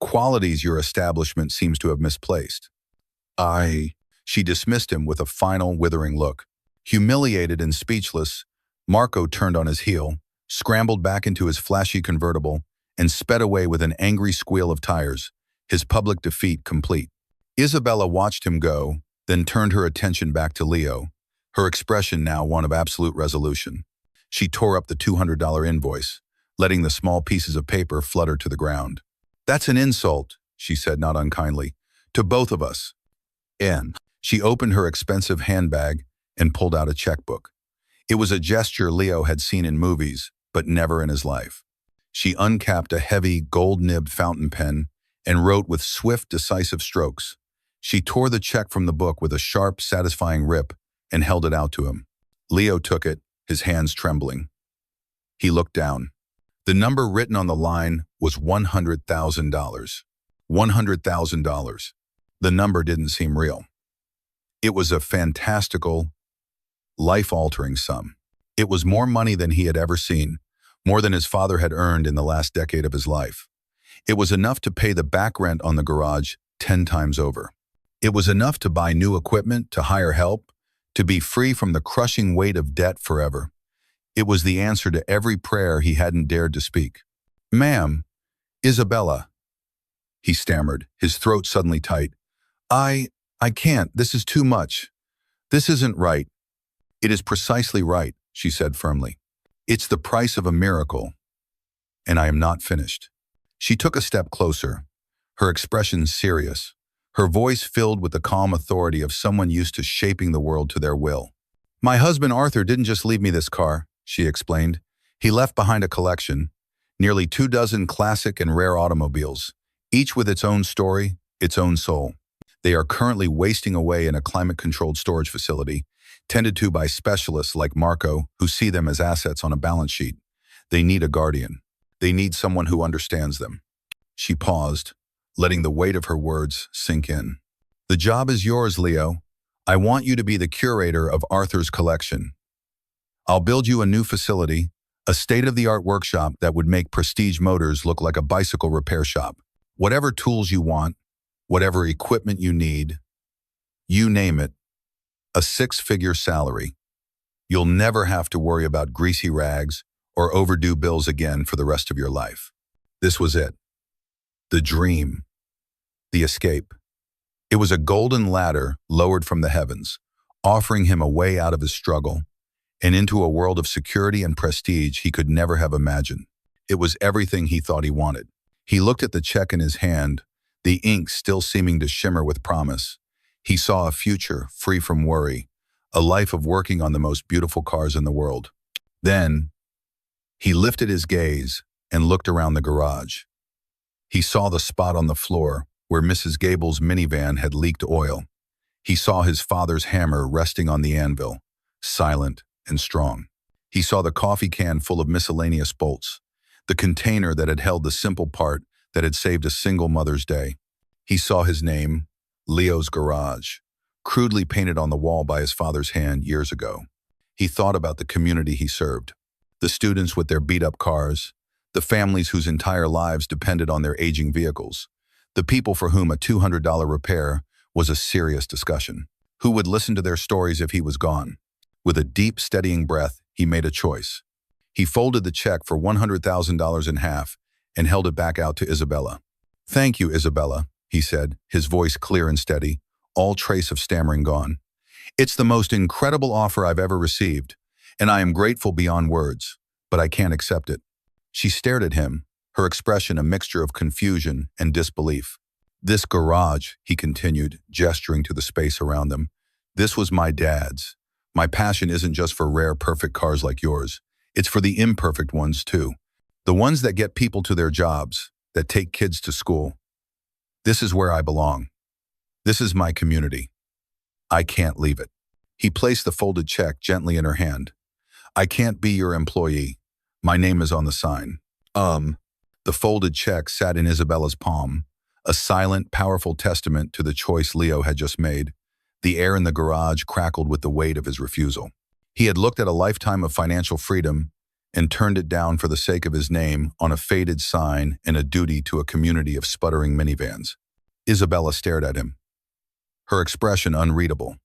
Qualities your establishment seems to have misplaced." She dismissed him with a final, withering look. Humiliated and speechless, Marco turned on his heel, scrambled back into his flashy convertible, and sped away with an angry squeal of tires, his public defeat complete. Isabella watched him go, then turned her attention back to Leo, her expression now one of absolute resolution. She tore up the $200 invoice, letting the small pieces of paper flutter to the ground. "That's an insult," she said not unkindly, "to both of us." And she opened her expensive handbag and pulled out a checkbook. It was a gesture Leo had seen in movies, but never in his life. She uncapped a heavy, gold-nibbed fountain pen and wrote with swift, decisive strokes. She tore the check from the book with a sharp, satisfying rip and held it out to him. Leo took it, his hands trembling. He looked down. The number written on the line was $100,000. $100,000. The number didn't seem real. It was a fantastical, life-altering sum. It was more money than he had ever seen, more than his father had earned in the last decade of his life. It was enough to pay the back rent on the garage 10 times over. It was enough to buy new equipment, to hire help, to be free from the crushing weight of debt forever. It was the answer to every prayer he hadn't dared to speak. "Ma'am, Isabella." he stammered, his throat suddenly tight. I, I can't. This is too much. This isn't right. It is precisely right, she said firmly. It's the price of a miracle, and I am not finished. She took a step closer, her expression serious, her voice filled with the calm authority of someone used to shaping the world to their will. My husband Arthur didn't just leave me this car, she explained. He left behind a collection, nearly 24 classic and rare automobiles, each with its own story, its own soul. They are currently wasting away in a climate-controlled storage facility, tended to by specialists like Marco who see them as assets on a balance sheet. They need a guardian. They need someone who understands them. She paused, letting the weight of her words sink in. The job is yours, Leo. I want you to be the curator of Arthur's collection. I'll build you a new facility, a state-of-the-art workshop that would make Prestige Motors look like a bicycle repair shop. Whatever tools you want, whatever equipment you need, you name it, a 6-figure salary. You'll never have to worry about greasy rags or overdue bills again for the rest of your life. This was it. The dream. The escape. It was a golden ladder lowered from the heavens, offering him a way out of his struggle and into a world of security and prestige he could never have imagined. It was everything he thought he wanted. He looked at the check in his hand, the ink still seeming to shimmer with promise. He saw a future free from worry, a life of working on the most beautiful cars in the world. Then, he lifted his gaze and looked around the garage. He saw the spot on the floor where Mrs. Gable's minivan had leaked oil. He saw his father's hammer resting on the anvil, silent and strong. He saw the coffee can full of miscellaneous bolts, the container that had held the simple part that had saved a single Mother's Day. He saw his name, Leo's Garage, crudely painted on the wall by his father's hand years ago. He thought about the community he served, the students with their beat-up cars, the families whose entire lives depended on their aging vehicles, the people for whom a $200 repair was a serious discussion. Who would listen to their stories if he was gone? With a deep, steadying breath, he made a choice. He folded the check for $100,000 in half and held it back out to Isabella. Thank you, Isabella, he said, his voice clear and steady, all trace of stammering gone. It's the most incredible offer I've ever received, and I am grateful beyond words, but I can't accept it. She stared at him, her expression a mixture of confusion and disbelief. This garage, he continued, gesturing to the space around them, this was my dad's. My passion isn't just for rare, perfect cars like yours. It's for the imperfect ones, too. The ones that get people to their jobs, that take kids to school. This is where I belong. This is my community. I can't leave it. He placed the folded check gently in her hand. I can't be your employee. My name is on the sign. The folded check sat in Isabella's palm, a silent, powerful testament to the choice Leo had just made. The air in the garage crackled with the weight of his refusal. He had looked at a lifetime of financial freedom and turned it down for the sake of his name on a faded sign and a duty to a community of sputtering minivans. Isabella stared at him, her expression unreadable.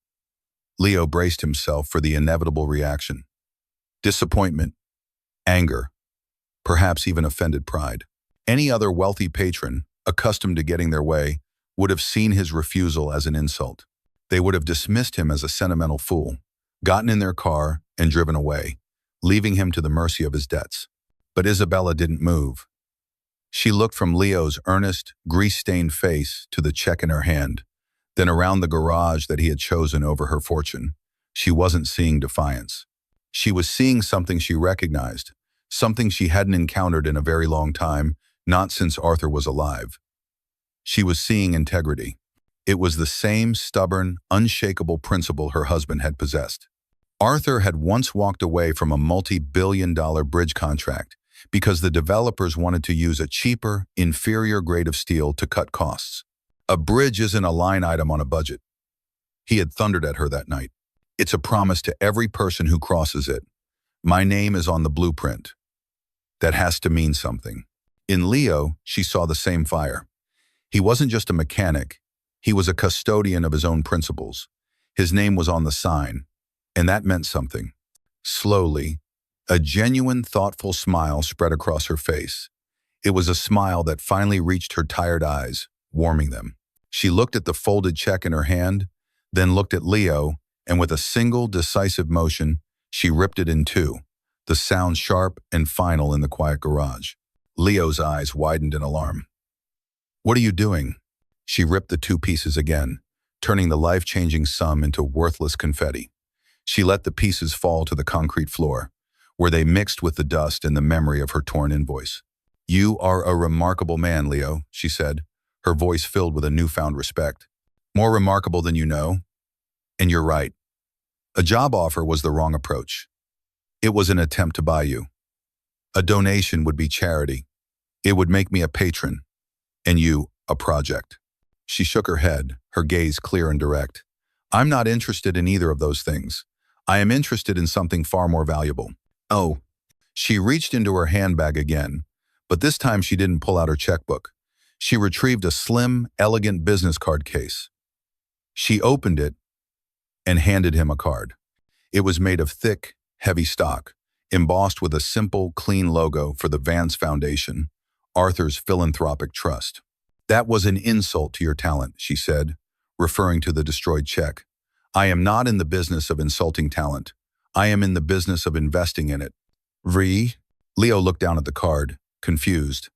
Leo braced himself for the inevitable reaction. Disappointment, anger, perhaps even offended pride. Any other wealthy patron, accustomed to getting their way, would have seen his refusal as an insult. They would have dismissed him as a sentimental fool, gotten in their car and driven away, leaving him to the mercy of his debts. But Isabella didn't move. She looked from Leo's earnest, grease-stained face to the check in her hand, then around the garage that he had chosen over her fortune. She wasn't seeing defiance. She was seeing something she recognized, something she hadn't encountered in a very long time, not since Arthur was alive. She was seeing integrity. It was the same stubborn, unshakable principle her husband had possessed. Arthur had once walked away from a multi-billion-dollar bridge contract because the developers wanted to use a cheaper, inferior grade of steel to cut costs. A bridge isn't a line item on a budget. He had thundered at her that night. It's a promise to every person who crosses it. My name is on the blueprint. That has to mean something. In Leo, she saw the same fire. He wasn't just a mechanic. He was a custodian of his own principles. His name was on the sign, and that meant something. Slowly, a genuine, thoughtful smile spread across her face. It was a smile that finally reached her tired eyes, warming them. She looked at the folded check in her hand, then looked at Leo, and with a single decisive motion, she ripped it in two, the sound sharp and final in the quiet garage. Leo's eyes widened in alarm. "What are you doing?" She ripped the two pieces again, turning the life-changing sum into worthless confetti. She let the pieces fall to the concrete floor, where they mixed with the dust and the memory of her torn invoice. "You are a remarkable man, Leo," she said, her voice filled with a newfound respect. "More remarkable than you know. And you're right. A job offer was the wrong approach. It was an attempt to buy you. A donation would be charity. It would make me a patron, and you, a project." She shook her head, her gaze clear and direct. "I'm not interested in either of those things. I am interested in something far more valuable." "Oh." She reached into her handbag again, but this time she didn't pull out her checkbook. She retrieved a slim, elegant business card case. She opened it and handed him a card. It was made of thick, heavy stock, embossed with a simple, clean logo for the Vance Foundation, Arthur's philanthropic trust. "That was an insult to your talent," she said, referring to the destroyed check. "I am not in the business of insulting talent. I am in the business of investing in it." Leo looked down at the card, confused.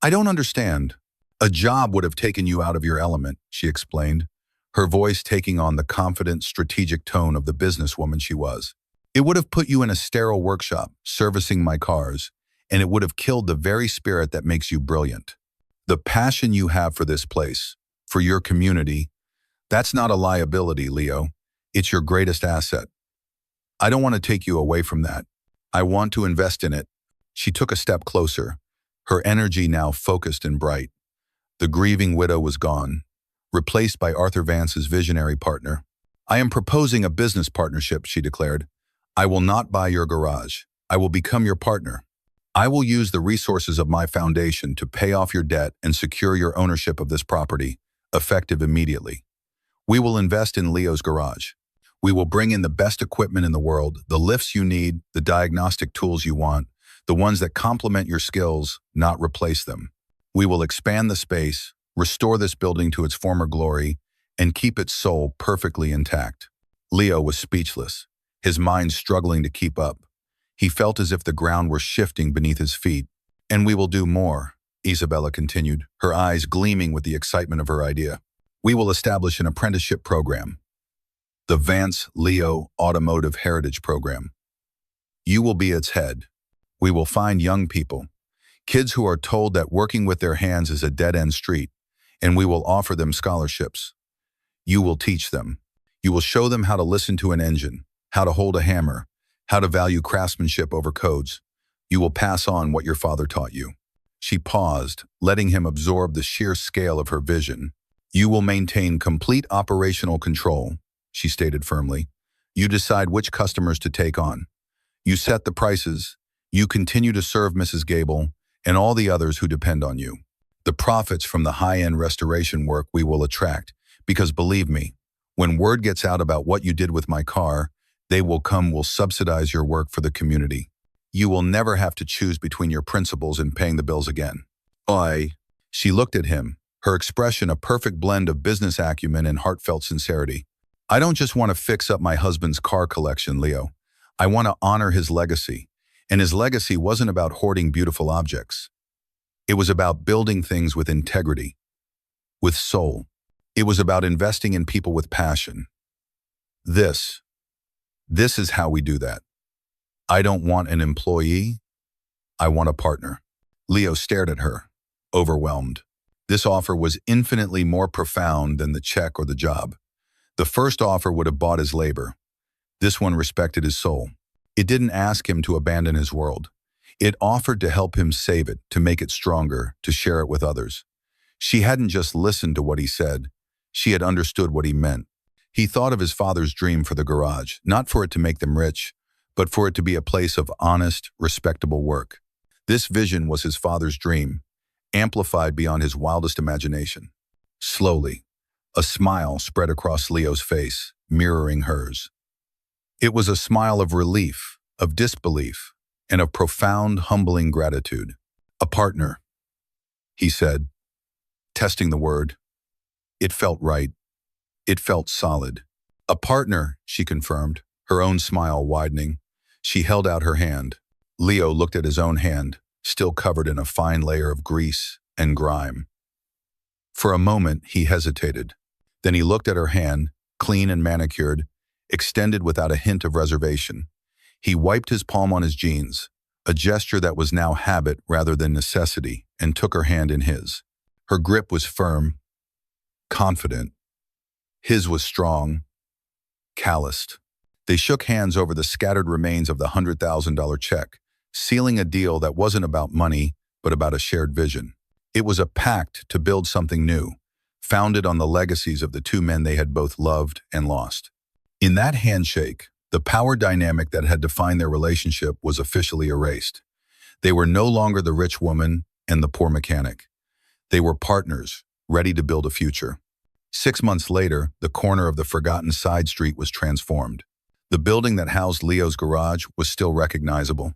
"I don't understand." "A job would have taken you out of your element," she explained, her voice taking on the confident, strategic tone of the businesswoman she was. "It would have put you in a sterile workshop, servicing my cars, and it would have killed the very spirit that makes you brilliant. The passion you have for this place, for your community, that's not a liability, Leo. It's your greatest asset. I don't want to take you away from that. I want to invest in it." She took a step closer, her energy now focused and bright. The grieving widow was gone, replaced by Arthur Vance's visionary partner. "I am proposing a business partnership," she declared. "I will not buy your garage. I will become your partner. I will use the resources of my foundation to pay off your debt and secure your ownership of this property, effective immediately. We will invest in Leo's garage. We will bring in the best equipment in the world, the lifts you need, the diagnostic tools you want, the ones that complement your skills, not replace them. We will expand the space, restore this building to its former glory, and keep its soul perfectly intact." Leo was speechless, his mind struggling to keep up. He felt as if the ground were shifting beneath his feet. "And we will do more," Isabella continued, her eyes gleaming with the excitement of her idea. "We will establish an apprenticeship program, the Vance Leo Automotive Heritage Program. You will be its head. We will find young people, kids who are told that working with their hands is a dead-end street, and we will offer them scholarships. You will teach them. You will show them how to listen to an engine, how to hold a hammer, how to value craftsmanship over codes. You will pass on what your father taught you." She paused, letting him absorb the sheer scale of her vision. "You will maintain complete operational control," she stated firmly. "You decide which customers to take on. You set the prices. You continue to serve Mrs. Gable and all the others who depend on you. The profits from the high-end restoration work we will attract, because believe me, when word gets out about what you did with my car, they will subsidize your work for the community. You will never have to choose between your principles and paying the bills again." She looked at him, her expression a perfect blend of business acumen and heartfelt sincerity. "I don't just want to fix up my husband's car collection, Leo. I want to honor his legacy. And his legacy wasn't about hoarding beautiful objects. It was about building things with integrity, with soul. It was about investing in people with passion. This is how we do that. I don't want an employee. I want a partner." Leo stared at her, overwhelmed. This offer was infinitely more profound than the check or the job. The first offer would have bought his labor. This one respected his soul. It didn't ask him to abandon his world. It offered to help him save it, to make it stronger, to share it with others. She hadn't just listened to what he said. She had understood what he meant. He thought of his father's dream for the garage, not for it to make them rich, but for it to be a place of honest, respectable work. This vision was his father's dream, amplified beyond his wildest imagination. Slowly, a smile spread across Leo's face, mirroring hers. It was a smile of relief, of disbelief, and of profound, humbling gratitude. A partner. he said, testing the word. It felt right. It felt solid. A partner, she confirmed, her own smile widening. She held out her hand. Leo looked at his own hand, still covered in a fine layer of grease and grime. For a moment, he hesitated. Then he looked at her hand, clean and manicured, extended without a hint of reservation. He wiped his palm on his jeans, a gesture that was now habit rather than necessity, and took her hand in his. Her grip was firm, confident. His was strong, calloused. They shook hands over the scattered remains of the $100,000 check, sealing a deal that wasn't about money, but about a shared vision. It was a pact to build something new, founded on the legacies of the two men they had both loved and lost. In that handshake, the power dynamic that had defined their relationship was officially erased. They were no longer the rich woman and the poor mechanic. They were partners, ready to build a future. 6 months later, the corner of the forgotten side street was transformed. The building that housed Leo's garage was still recognizable,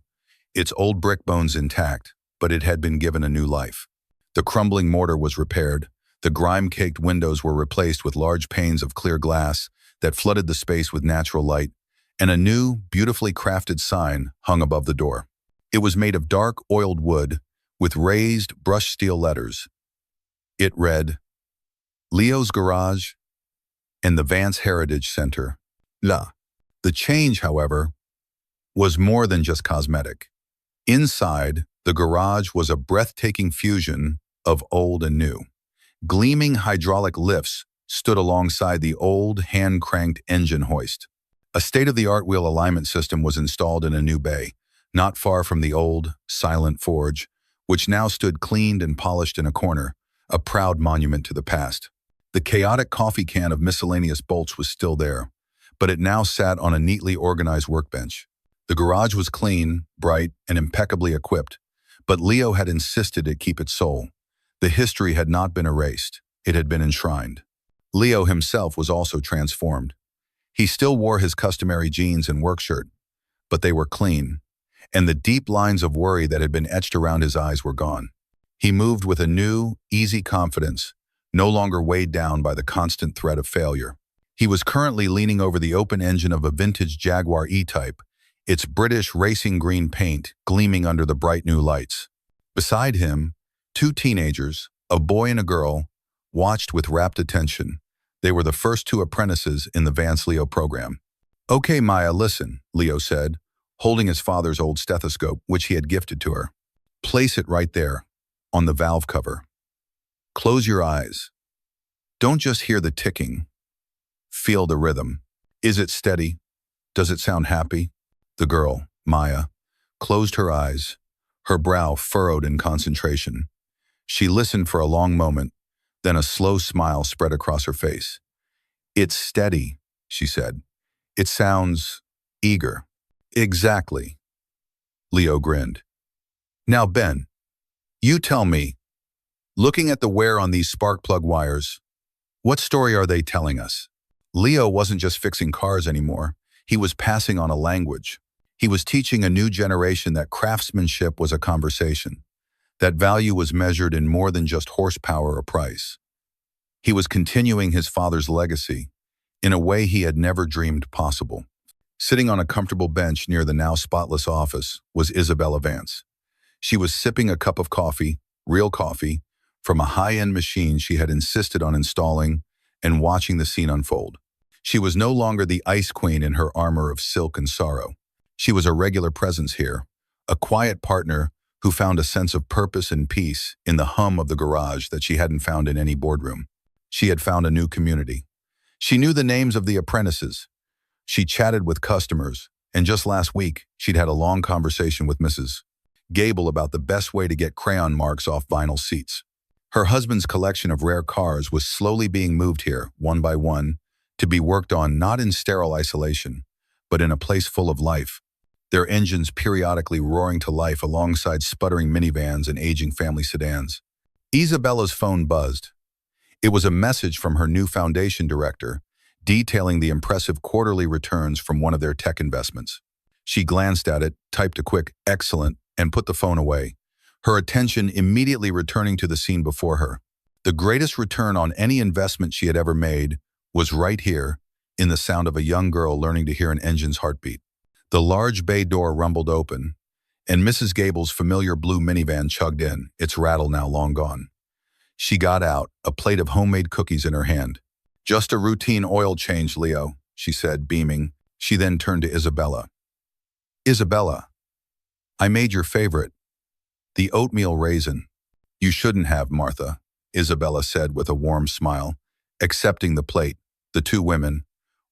its old brick bones intact, but it had been given a new life. The crumbling mortar was repaired, the grime-caked windows were replaced with large panes of clear glass that flooded the space with natural light, and a new, beautifully crafted sign hung above the door. It was made of dark, oiled wood with raised, brushed steel letters. It read, Leo's Garage and the Vance Heritage Center. The change, however, was more than just cosmetic. Inside, the garage was a breathtaking fusion of old and new. Gleaming hydraulic lifts stood alongside the old, hand-cranked engine hoist. A state-of-the-art wheel alignment system was installed in a new bay, not far from the old, silent forge, which now stood cleaned and polished in a corner, a proud monument to the past. The chaotic coffee can of miscellaneous bolts was still there, but it now sat on a neatly organized workbench. The garage was clean, bright, and impeccably equipped, but Leo had insisted it keep its soul. The history had not been erased, it had been enshrined. Leo himself was also transformed. He still wore his customary jeans and work shirt, but they were clean, and the deep lines of worry that had been etched around his eyes were gone. He moved with a new, easy confidence, no longer weighed down by the constant threat of failure. He was currently leaning over the open engine of a vintage Jaguar E-Type, its British racing green paint gleaming under the bright new lights. Beside him, two teenagers, a boy and a girl, watched with rapt attention. They were the first two apprentices in the Vance Leo program. Okay, Maya, listen, Leo said, holding his father's old stethoscope, which he had gifted to her. Place it right there, on the valve cover. Close your eyes. Don't just hear the ticking. Feel the rhythm. Is it steady? Does it sound happy? The girl, Maya, closed her eyes, her brow furrowed in concentration. She listened for a long moment, then a slow smile spread across her face. It's steady, she said. It sounds eager. Exactly. Leo grinned. Now, Ben, you tell me, looking at the wear on these spark plug wires, what story are they telling us? Leo wasn't just fixing cars anymore. He was passing on a language. He was teaching a new generation that craftsmanship was a conversation, that value was measured in more than just horsepower or price. He was continuing his father's legacy in a way he had never dreamed possible. Sitting on a comfortable bench near the now spotless office was Isabella Vance. She was sipping a cup of coffee, real coffee, from a high-end machine she had insisted on installing and watching the scene unfold. She was no longer the ice queen in her armor of silk and sorrow. She was a regular presence here, a quiet partner who found a sense of purpose and peace in the hum of the garage that she hadn't found in any boardroom. She had found a new community. She knew the names of the apprentices. She chatted with customers, and just last week, she'd had a long conversation with Mrs. Gable about the best way to get crayon marks off vinyl seats. Her husband's collection of rare cars was slowly being moved here, one by one, to be worked on not in sterile isolation, but in a place full of life, their engines periodically roaring to life alongside sputtering minivans and aging family sedans. Isabella's phone buzzed. It was a message from her new foundation director, detailing the impressive quarterly returns from one of their tech investments. She glanced at it, typed a quick "excellent," and put the phone away. her attention immediately returning to the scene before her. The greatest return on any investment she had ever made was right here, in the sound of a young girl learning to hear an engine's heartbeat. The large bay door rumbled open, and Mrs. Gable's familiar blue minivan chugged in, its rattle now long gone. She got out, a plate of homemade cookies in her hand. "Just a routine oil change, Leo," she said, beaming. She then turned to Isabella. "Isabella, I made your favorite, the oatmeal raisin." "You shouldn't have, Martha," Isabella said with a warm smile, accepting the plate. The two women,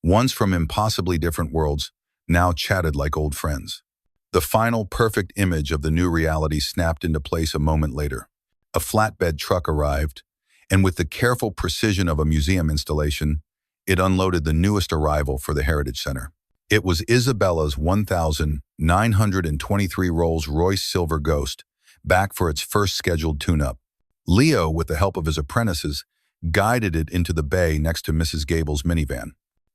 once from impossibly different worlds, now chatted like old friends. The final perfect image of the new reality snapped into place a moment later. A flatbed truck arrived, and with the careful precision of a museum installation, it unloaded the newest arrival for the Heritage Center. It was Isabella's 1,923 Rolls-Royce Silver Ghost, back for its first scheduled tune-up. Leo, with the help of his apprentices, guided it into the bay next to Mrs. Gable's minivan.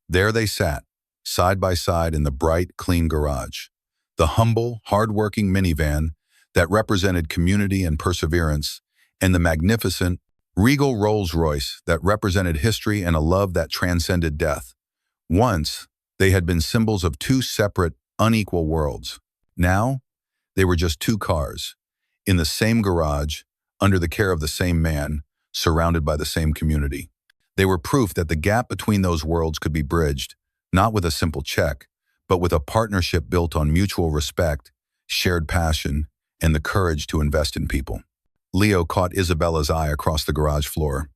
There they sat, side by side in the bright, clean garage. The humble, hard-working minivan that represented community and perseverance, and the magnificent, regal Rolls-Royce that represented history and a love that transcended death. Once, they had been symbols of two separate, unequal worlds. Now, they were just two cars, in the same garage, under the care of the same man, surrounded by the same community. They were proof that the gap between those worlds could be bridged, not with a simple check, but with a partnership built on mutual respect, shared passion, and the courage to invest in people. Leo caught Isabella's eye across the garage floor.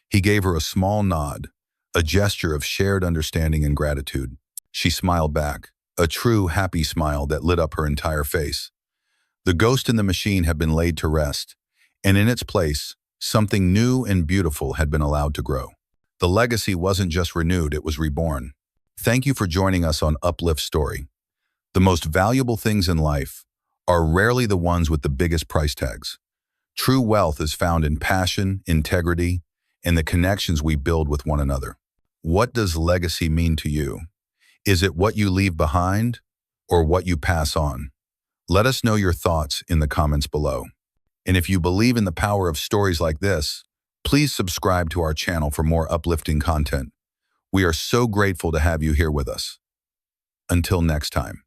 He gave her a small nod, a gesture of shared understanding and gratitude. She smiled back, a true, happy smile that lit up her entire face. The ghost in the machine had been laid to rest, and in its place, something new and beautiful had been allowed to grow. The legacy wasn't just renewed, it was reborn. Thank you for joining us on Uplift Story. The most valuable things in life are rarely the ones with the biggest price tags. True wealth is found in passion, integrity, and the connections we build with one another. What does legacy mean to you? Is it what you leave behind or what you pass on? Let us know your thoughts in the comments below. And if you believe in the power of stories like this, please subscribe to our channel for more uplifting content. We are so grateful to have you here with us. Until next time.